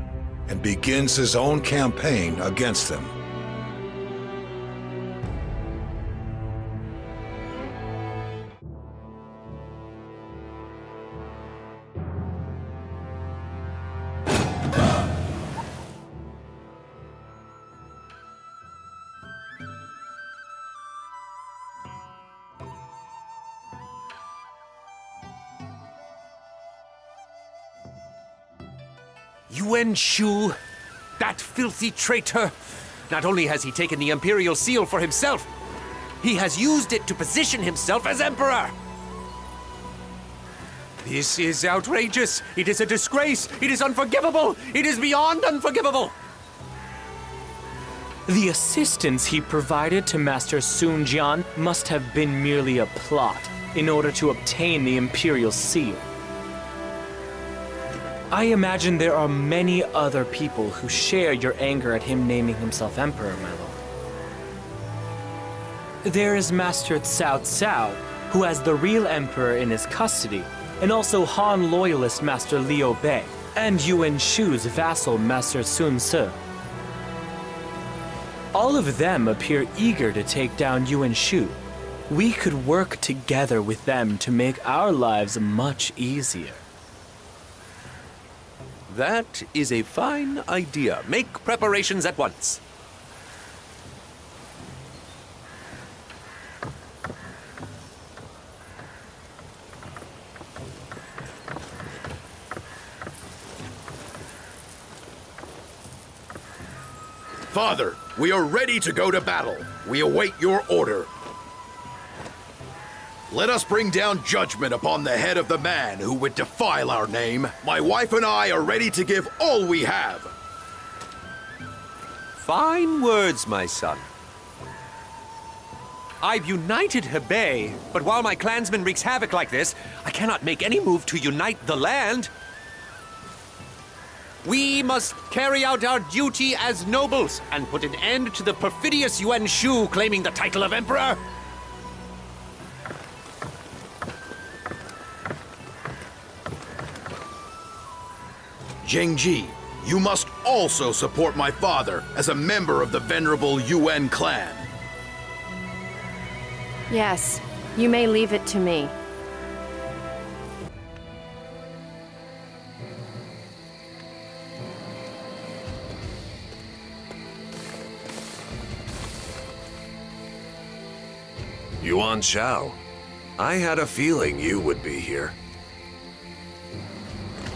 and begins his own campaign against him. Yuan Shu, that filthy traitor! Not only has he taken the imperial seal for himself, he has used it to position himself as emperor! This is outrageous! It is a disgrace! It is unforgivable! It is beyond unforgivable! The assistance he provided to Master Sun Jian must have been merely a plot in order to obtain the imperial seal. I imagine there are many other people who share your anger at him naming himself emperor, my lord. There is Master Cao Cao, who has the real emperor in his custody, and also Han loyalist Master Liu Bei, and Yuan Shu's vassal Master Sun Ce. All of them appear eager to take down Yuan Shu. We could work together with them to make our lives much easier. That is a fine idea. Make preparations at once. Father, we are ready to go to battle. We await your order. Let us bring down judgment upon the head of the man who would defile our name. My wife and I are ready to give all we have. Fine words, my son. I've united Hebei, but while my clansman wreaks havoc like this, I cannot make any move to unite the land. We must carry out our duty as nobles and put an end to the perfidious Yuan Shu claiming the title of emperor. Jingji, you must also support my father as a member of the venerable Yuan clan. Yes, you may leave it to me. Yuan Shao, I had a feeling you would be here.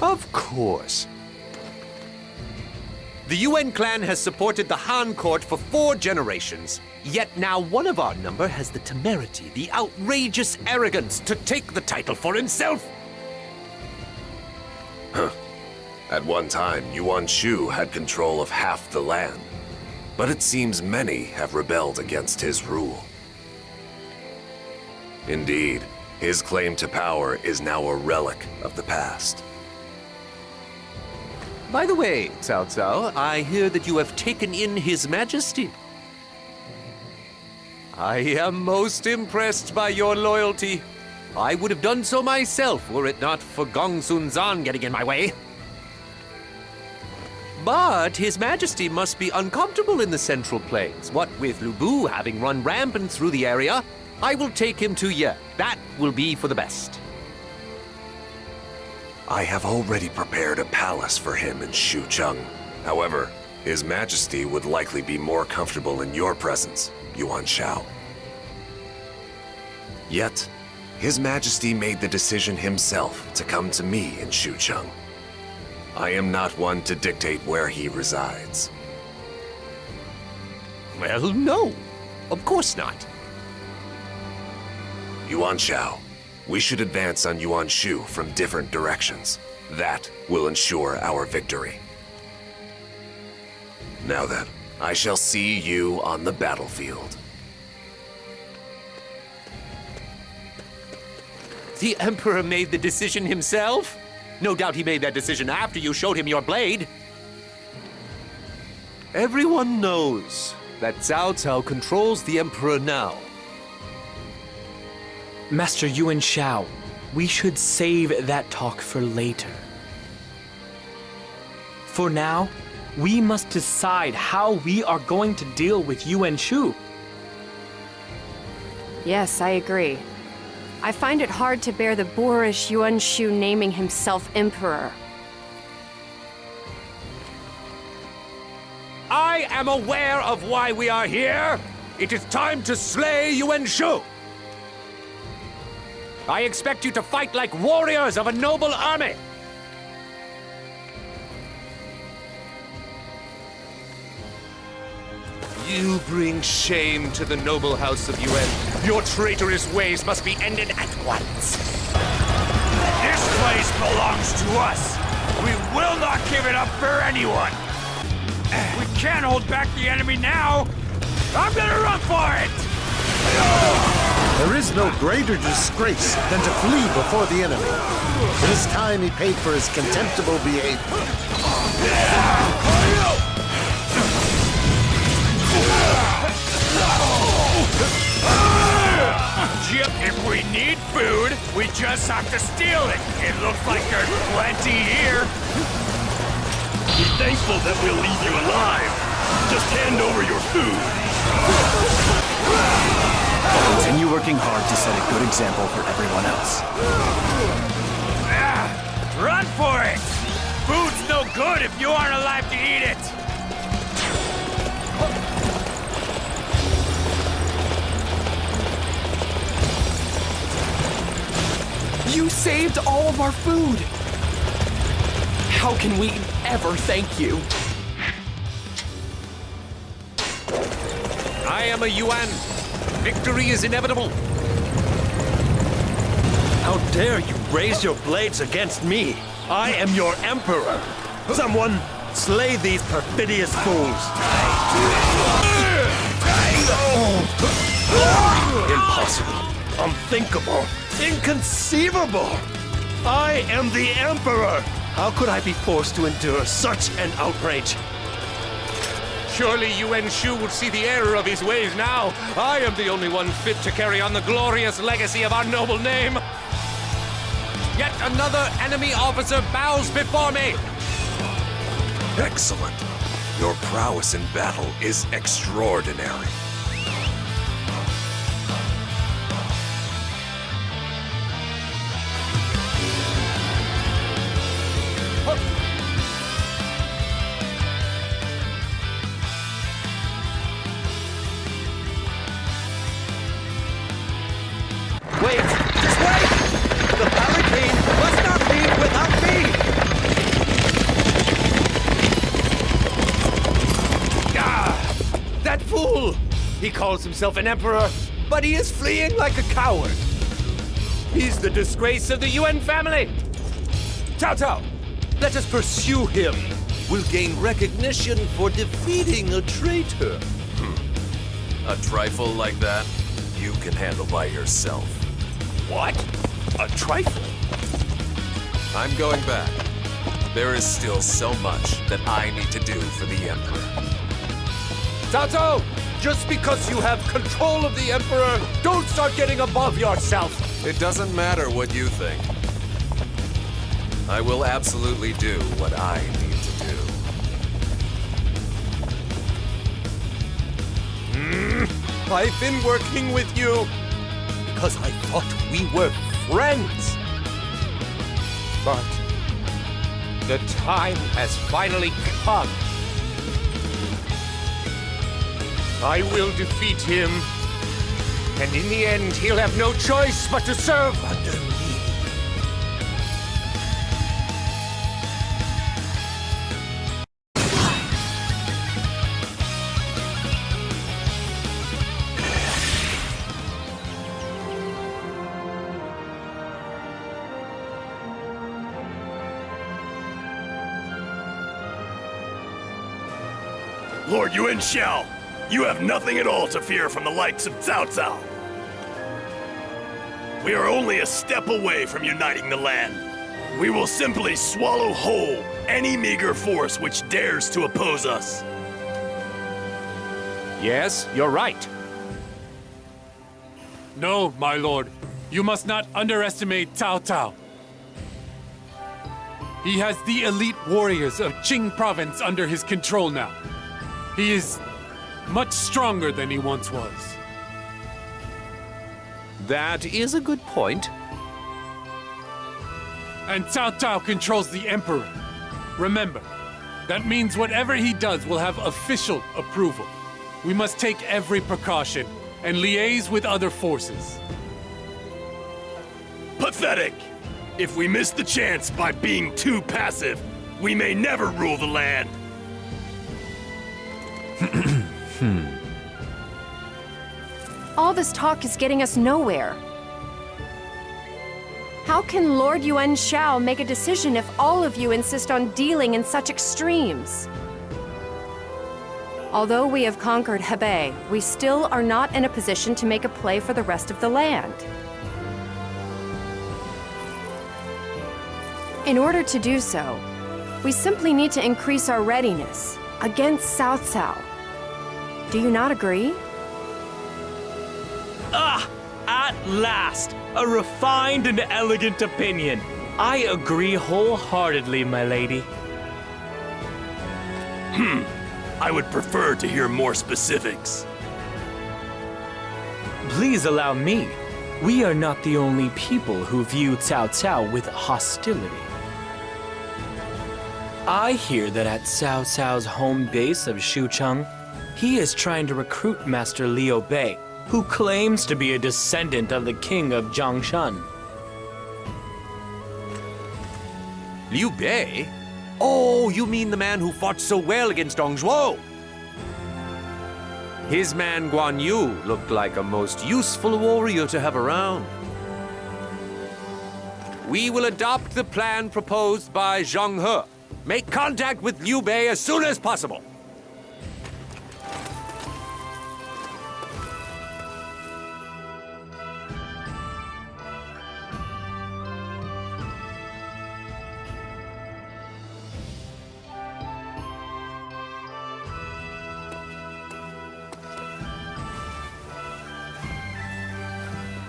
Of course. The Yuan clan has supported the Han court for 4 generations. Yet now one of our number has the temerity, the outrageous arrogance to take the title for himself. Huh. At one time, Yuan Shu had control of half the land. But it seems many have rebelled against his rule. Indeed, his claim to power is now a relic of the past. By the way, Cao Cao, I hear that you have taken in His Majesty. I am most impressed by your loyalty. I would have done so myself were it not for Gongsun Zan getting in my way. But His Majesty must be uncomfortable in the Central Plains. What with Lu Bu having run rampant through the area, I will take him to Ye. That will be for the best. I have already prepared a palace for him in Xucheng. However, His Majesty would likely be more comfortable in your presence, Yuan Shao. Yet, His Majesty made the decision himself to come to me in Xucheng. I am not one to dictate where he resides. Well, no. Of course not. Yuan Shao, we should advance on Yuan Shu from different directions. That will ensure our victory. Now then, I shall see you on the battlefield. The Emperor made the decision himself? No doubt he made that decision after you showed him your blade. Everyone knows that Cao Cao controls the Emperor now. Master Yuan Shao, we should save that talk for later. For now, we must decide how we are going to deal with Yuan Shu. Yes, I agree. I find it hard to bear the boorish Yuan Shu naming himself emperor. I am aware of why we are here. It is time to slay Yuan Shu. I expect you to fight like warriors of a noble army. You bring shame to the noble house of Yuan. Your traitorous ways must be ended at once. This place belongs to us. We will not give it up for anyone. We can't hold back the enemy now. I'm gonna run for it! There is no greater disgrace than to flee before the enemy. It is time he paid for his contemptible behavior. Chip, if we need food, we just have to steal it. It looks like there's plenty here. Be thankful that we'll leave you alive. Just hand over your food. Continue working hard to set a good example for everyone else. Run for it! Food's no good if you aren't alive to eat it! You saved all of our food! How can we ever thank you? I am a Yuan. Victory is inevitable. How dare you raise your blades against me? I am your emperor. Someone slay these perfidious fools. Impossible. Unthinkable. Inconceivable. I am the emperor. How could I be forced to endure such an outrage? Surely Yuan Shu would see the error of his ways now. I am the only one fit to carry on the glorious legacy of our noble name. Yet another enemy officer bows before me. Excellent. Your prowess in battle is extraordinary. Wait! Just wait! The Palatine must not leave without me! Ah! That fool! He calls himself an emperor, but he is fleeing like a coward. He's the disgrace of the Yuan family! Cao Cao! Let us pursue him! We'll gain recognition for defeating a traitor. A trifle like that, you can handle by yourself. What? A trifle? I'm going back. There is still so much that I need to do for the Emperor. Cao Cao! Just because you have control of the Emperor, don't start getting above yourself! It doesn't matter what you think. I will absolutely do what I need to do. I've been working with you because I thought we were friends. But the time has finally come. I will defeat him, and in the end, he'll have no choice but to serve under me. Lord Yuan Shao, you have nothing at all to fear from the likes of Cao Cao. We are only a step away from uniting the land. We will simply swallow whole any meager force which dares to oppose us. Yes, you're right. No, my lord. You must not underestimate Cao Cao. He has the elite warriors of Qing province under his control now. He is much stronger than he once was. That is a good point. And Cao Cao controls the Emperor. Remember, that means whatever he does will have official approval. We must take every precaution and liaise with other forces. Pathetic! If we miss the chance by being too passive, we may never rule the land. All this talk is getting us nowhere. How can Lord Yuan Shao make a decision if all of you insist on dealing in such extremes? Although we have conquered Hebei, we still are not in a position to make a play for the rest of the land. In order to do so, we simply need to increase our readiness against Cao Cao. Do you not agree? Ah! At last! A refined and elegant opinion. I agree wholeheartedly, my lady. I would prefer to hear more specifics. Please allow me. We are not the only people who view Cao Cao with hostility. I hear that at Cao Cao's home base of Xucheng, he is trying to recruit Master Liu Bei, who claims to be a descendant of the king of Zhongshan. Liu Bei? Oh, you mean the man who fought so well against Dong Zhuo? His man Guandu looked like a most useful warrior to have around. We will adopt the plan proposed by Zhang He. Make contact with Liu Bei as soon as possible.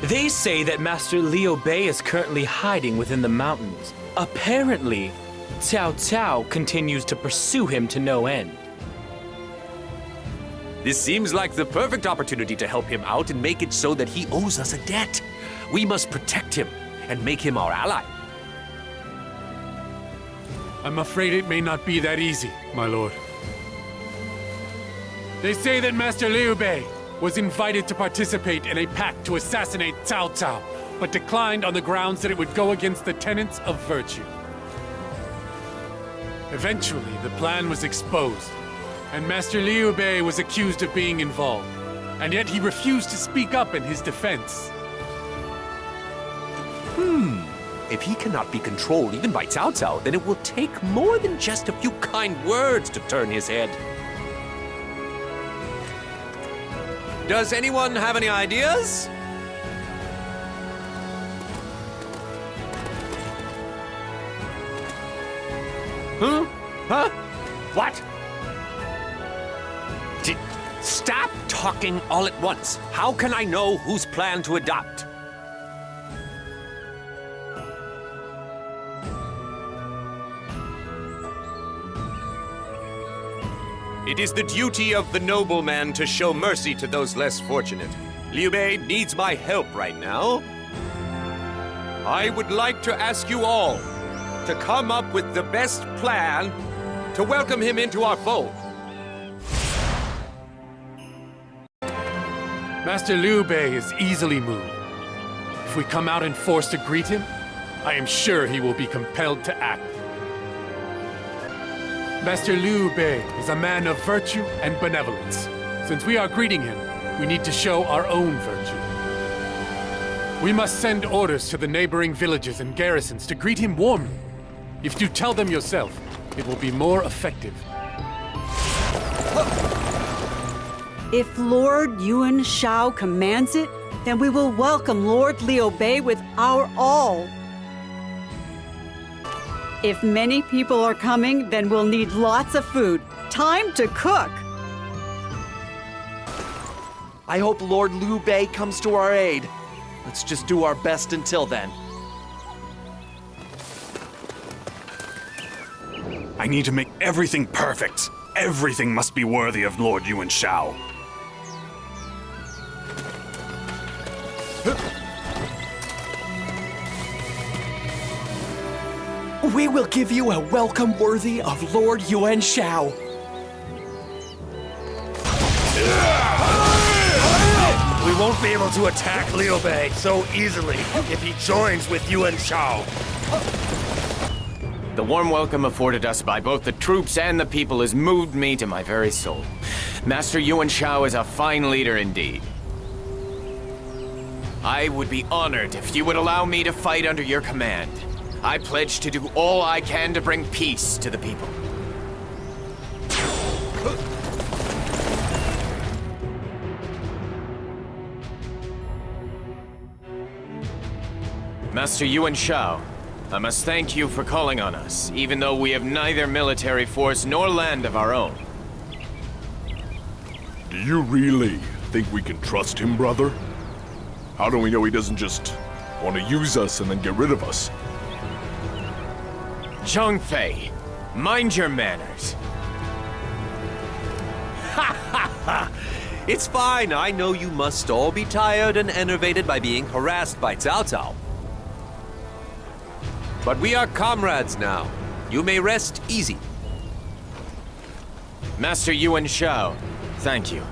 They say that Master Liu Bei is currently hiding within the mountains. Apparently, Cao Cao continues to pursue him to no end. This seems like the perfect opportunity to help him out and make it so that he owes us a debt. We must protect him and make him our ally. I'm afraid it may not be that easy, my lord. They say that Master Liu Bei was invited to participate in a pact to assassinate Cao Cao, but declined on the grounds that it would go against the tenets of virtue. Eventually, the plan was exposed, and Master Liu Bei was accused of being involved, and yet he refused to speak up in his defense. If he cannot be controlled even by Cao Cao, then it will take more than just a few kind words to turn his head. Does anyone have any ideas? Huh? What? Stop talking all at once. How can I know whose plan to adopt? It is the duty of the nobleman to show mercy to those less fortunate. Liu Bei needs my help right now. I would like to ask you all to come up with the best plan to welcome him into our fold. Master Liu Bei is easily moved. If we come out in force to greet him, I am sure he will be compelled to act. Master Liu Bei is a man of virtue and benevolence. Since we are greeting him, we need to show our own virtue. We must send orders to the neighboring villages and garrisons to greet him warmly. If you tell them yourself, it will be more effective. If Lord Yuan Shao commands it, then we will welcome Lord Liu Bei with our all. If many people are coming, then we'll need lots of food. Time to cook! I hope Lord Liu Bei comes to our aid. Let's just do our best until then. I need to make everything perfect. Everything must be worthy of Lord Yuan Shao. We will give you a welcome worthy of Lord Yuan Shao. We won't be able to attack Liu Bei so easily if he joins with Yuan Shao. The warm welcome afforded us by both the troops and the people has moved me to my very soul. Master Yuan Shao is a fine leader indeed. I would be honored if you would allow me to fight under your command. I pledge to do all I can to bring peace to the people. Master Yuan Shao, I must thank you for calling on us, even though we have neither military force nor land of our own. Do you really think we can trust him, brother? How do we know he doesn't just want to use us and then get rid of us? Zhang Fei, mind your manners. Ha ha ha! It's fine. I know you must all be tired and enervated by being harassed by Cao Cao. But we are comrades now. You may rest easy. Master Yuan Shao, thank you.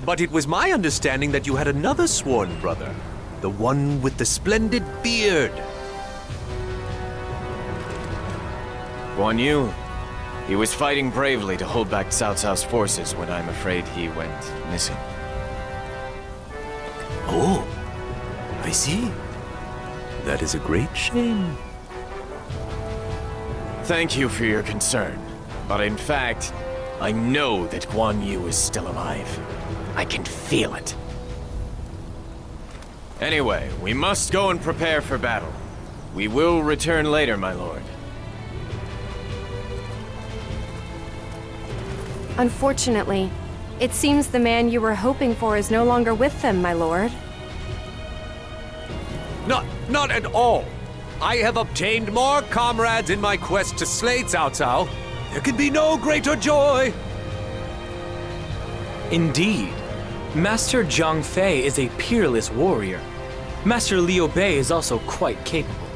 But it was my understanding that you had another sworn brother. The one with the splendid beard. Guandu. He was fighting bravely to hold back Cao Cao's forces when I'm afraid he went missing. Oh, I see. That is a great shame. Thank you for your concern. But in fact, I know that Guandu is still alive. I can feel it. Anyway, we must go and prepare for battle. We will return later, my lord. Unfortunately, it seems the man you were hoping for is no longer with them, my lord. Not at all. I have obtained more comrades in my quest to slay Cao Cao. There can be no greater joy. Indeed. Master Zhang Fei is a peerless warrior. Master Liu Bei is also quite capable.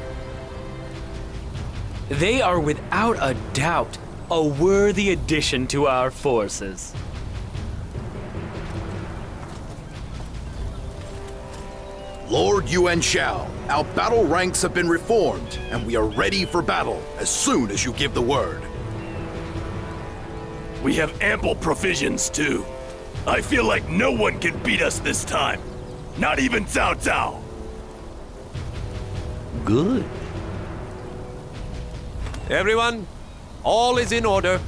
They are without a doubt a worthy addition to our forces. Lord Yuan Shao, our battle ranks have been reformed, and we are ready for battle as soon as you give the word. We have ample provisions, too. I feel like no one can beat us this time. Not even Cao Cao. Good. Everyone, all is in order.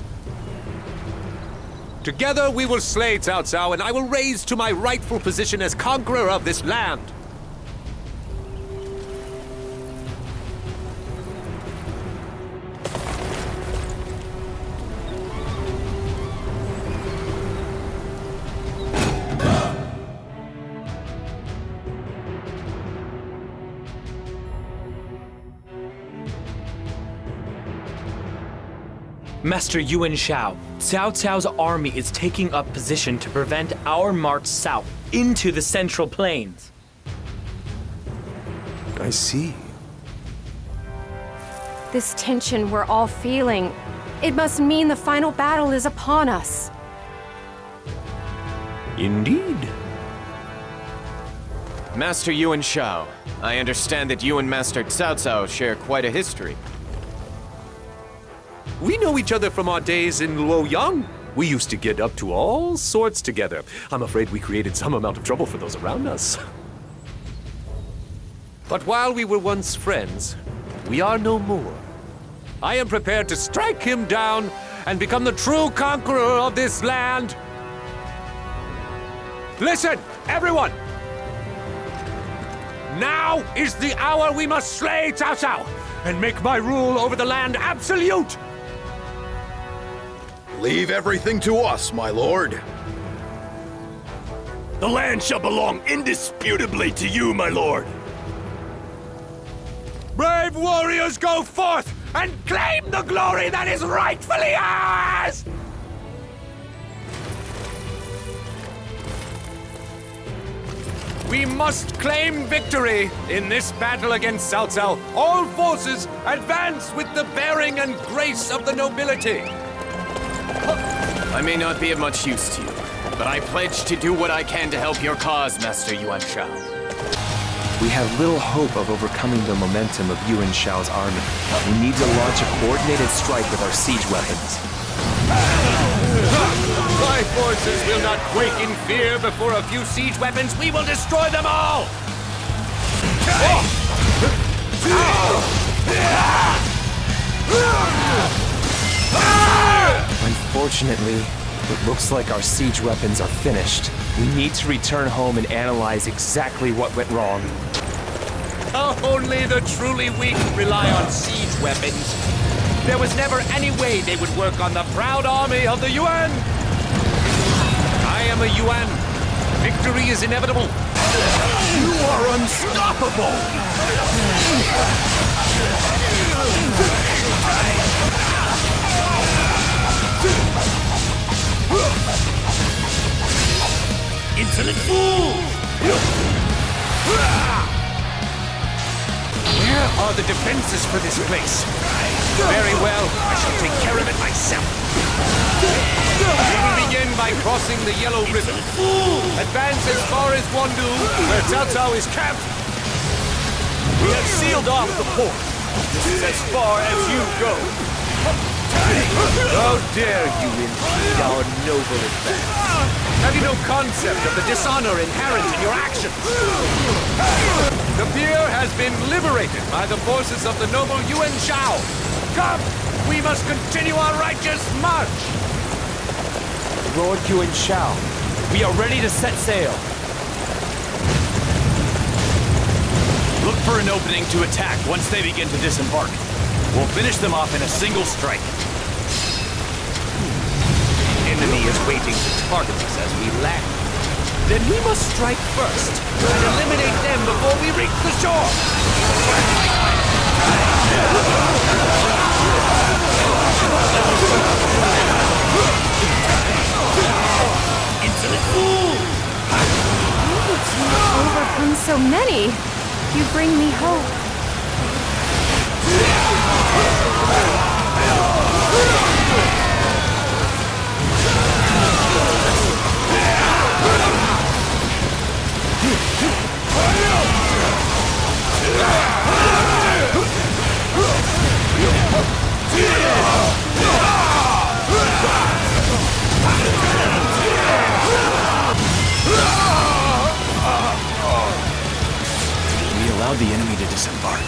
Together we will slay Cao Cao, and I will raise to my rightful position as conqueror of this land. Master Yuan Shao, Cao Cao's army is taking up position to prevent our march south into the Central Plains. I see. This tension we're all feeling, it must mean the final battle is upon us. Indeed. Master Yuan Shao, I understand that you and Master Cao Cao share quite a history. We know each other from our days in Luoyang. We used to get up to all sorts together. I'm afraid we created some amount of trouble for those around us. But while we were once friends, we are no more. I am prepared to strike him down and become the true conqueror of this land. Listen, everyone! Now is the hour we must slay Cao Cao and make my rule over the land absolute! Leave everything to us, my lord. The land shall belong indisputably to you, my lord. Brave warriors, go forth and claim the glory that is rightfully ours! We must claim victory in this battle against Cao Cao. All forces advance with the bearing and grace of the nobility. I may not be of much use to you, but I pledge to do what I can to help your cause, Master Yuan Shao. We have little hope of overcoming the momentum of Yuan Shao's army. We need to launch a coordinated strike with our siege weapons. My forces will not quake in fear before a few siege weapons. We will destroy them all! Unfortunately, it looks like our siege weapons are finished. We need to return home and analyze exactly what went wrong. Only the truly weak rely on siege weapons. There was never any way they would work on the proud army of the Yuan. I am a Yuan. Victory is inevitable. You are unstoppable! Insolent fool! Where are the defenses for this place? Very well, I shall take care of it myself. We will begin by crossing the Yellow River. Advance as far as Guandu, where Cao Cao is camped. We have sealed off the port. This is as far as you go. How dare you impede our noble advance? Have you no concept of the dishonor inherent in your actions? The pier has been liberated by the forces of the noble Yuan Shao. Come, we must continue our righteous march. Lord Yuan Shao, we are ready to set sail. Look for an opening to attack once they begin to disembark. We'll finish them off in a single strike. The enemy is waiting to target us as we land. Then we must strike first and eliminate them before we reach the shore. Insolent fool! To overcome so many, you bring me hope. We allowed the enemy to disembark.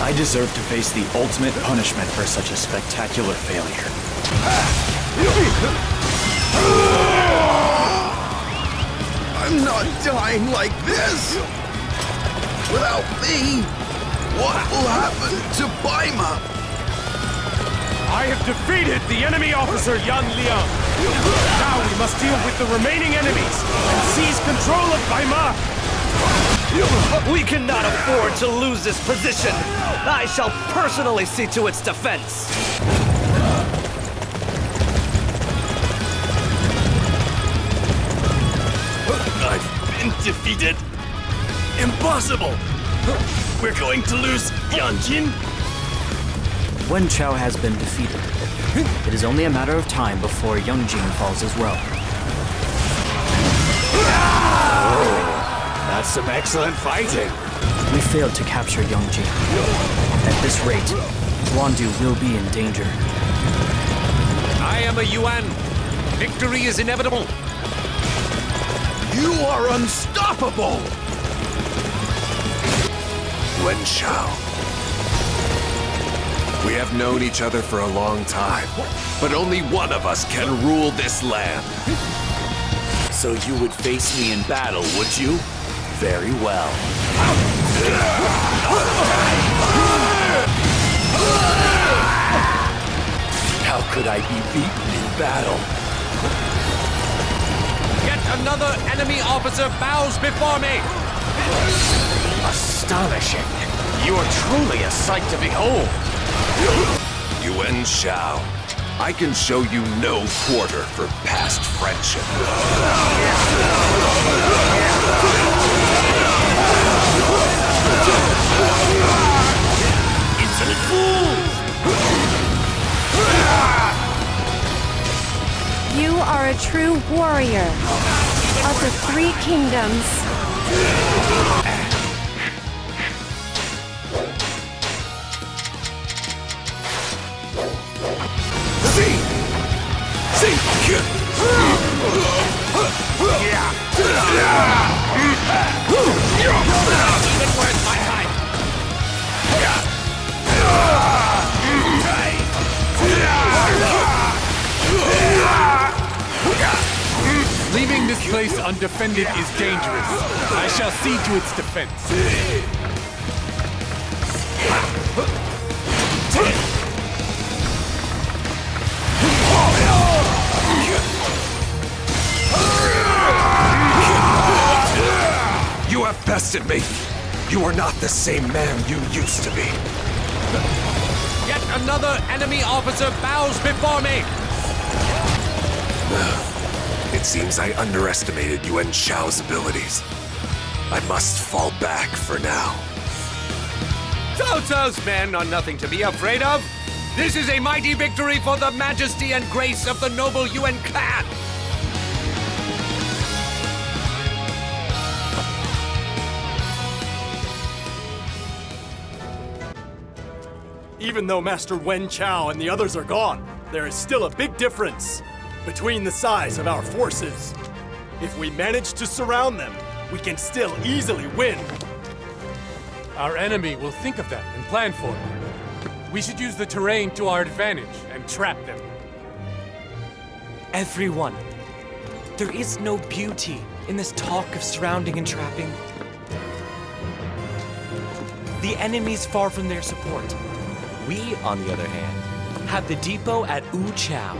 I deserve to face the ultimate punishment for such a spectacular failure. I'm not dying like this! Without me, what will happen to Baima? I have defeated the enemy officer Yan Liang. Now we must deal with the remaining enemies and seize control of Baima. We cannot afford to lose this position. I shall personally see to its defense. I've been defeated? Impossible! We're going to lose Yanjin? Yuan Shao has been defeated. It is only a matter of time before Yanjin falls as well. That's some excellent fighting. We failed to capture Yanjin. At this rate, Guandu will be in danger. I am a Yuan. Victory is inevitable. You are unstoppable! Yuan Shao. We have known each other for a long time, but only one of us can rule this land. So you would face me in battle, would you? Very well. How could I be beaten in battle? Yet another enemy officer bows before me! Astonishing. You are truly a sight to behold. Yuan Shao, I can show you no quarter for past friendship. Insolent fool! You are a true warrior of the Three Kingdoms. Even worth my time! Leaving this place undefended is dangerous. I shall see to its defense. You have bested me. You are not the same man you used to be. Yet another enemy officer bows before me! It seems I underestimated Yuan Shao's abilities. I must fall back for now. Cao Cao's men are nothing to be afraid of. This is a mighty victory for the majesty and grace of the noble Yuan clan. Even though Master Yuan Shao and the others are gone, there is still a big difference between the size of our forces. If we manage to surround them, we can still easily win. Our enemy will think of that and plan for it. We should use the terrain to our advantage and trap them. Everyone, there is no beauty in this talk of surrounding and trapping. The enemy's far from their support. We, on the other hand, have the depot at Wu Chao.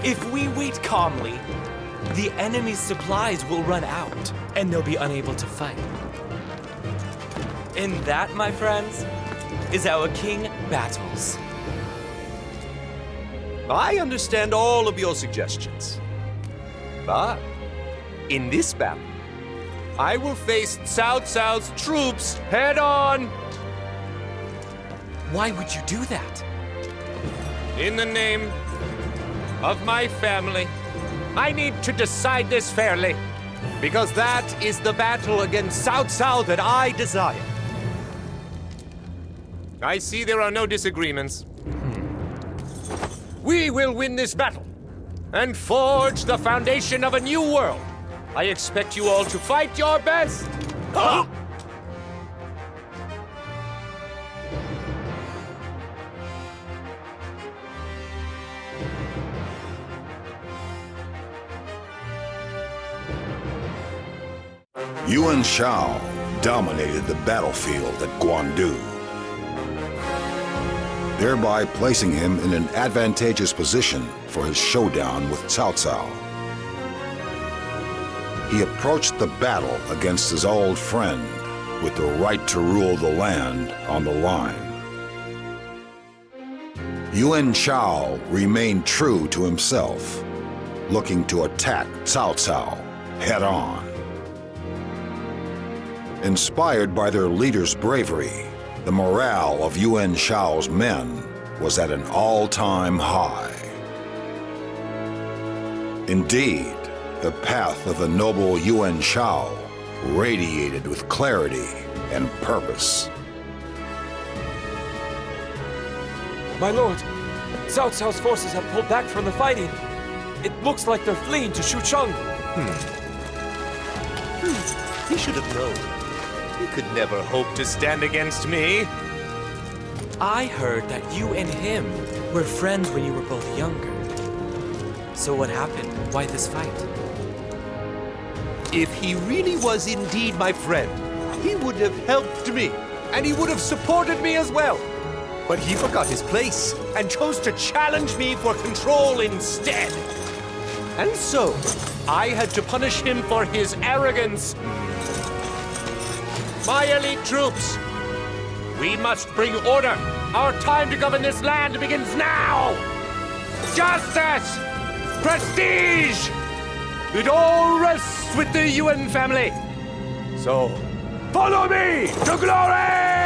If we wait calmly, the enemy's supplies will run out, and they'll be unable to fight. And that, my friends, is how a king battles. I understand all of your suggestions. But in this battle, I will face Cao Cao's troops head on. Why would you do that? In the name of my family, I need to decide this fairly, because that is the battle against Cao Cao that I desire. I see there are no disagreements. We will win this battle and forge the foundation of a new world. I expect you all to fight your best. Huh? Yuan Shao dominated the battlefield at Guandu, thereby placing him in an advantageous position for his showdown with Cao Cao. He approached the battle against his old friend with the right to rule the land on the line. Yuan Shao remained true to himself, looking to attack Cao Cao head-on. Inspired by their leader's bravery, the morale of Yuan Shao's men was at an all-time high. Indeed, the path of the noble Yuan Shao radiated with clarity and purpose. My lord, Cao Cao's forces have pulled back from the fighting. It looks like they're fleeing to Xucheng. He should have known. He could never hope to stand against me. I heard that you and him were friends when you were both younger. So what happened? Why this fight? If he really was indeed my friend, he would have helped me, and he would have supported me as well. But he forgot his place and chose to challenge me for control instead. And so, I had to punish him for his arrogance. My elite troops, we must bring order. Our time to govern this land begins now. Justice! Prestige! It all rests with the Yuan family. So, follow me to glory!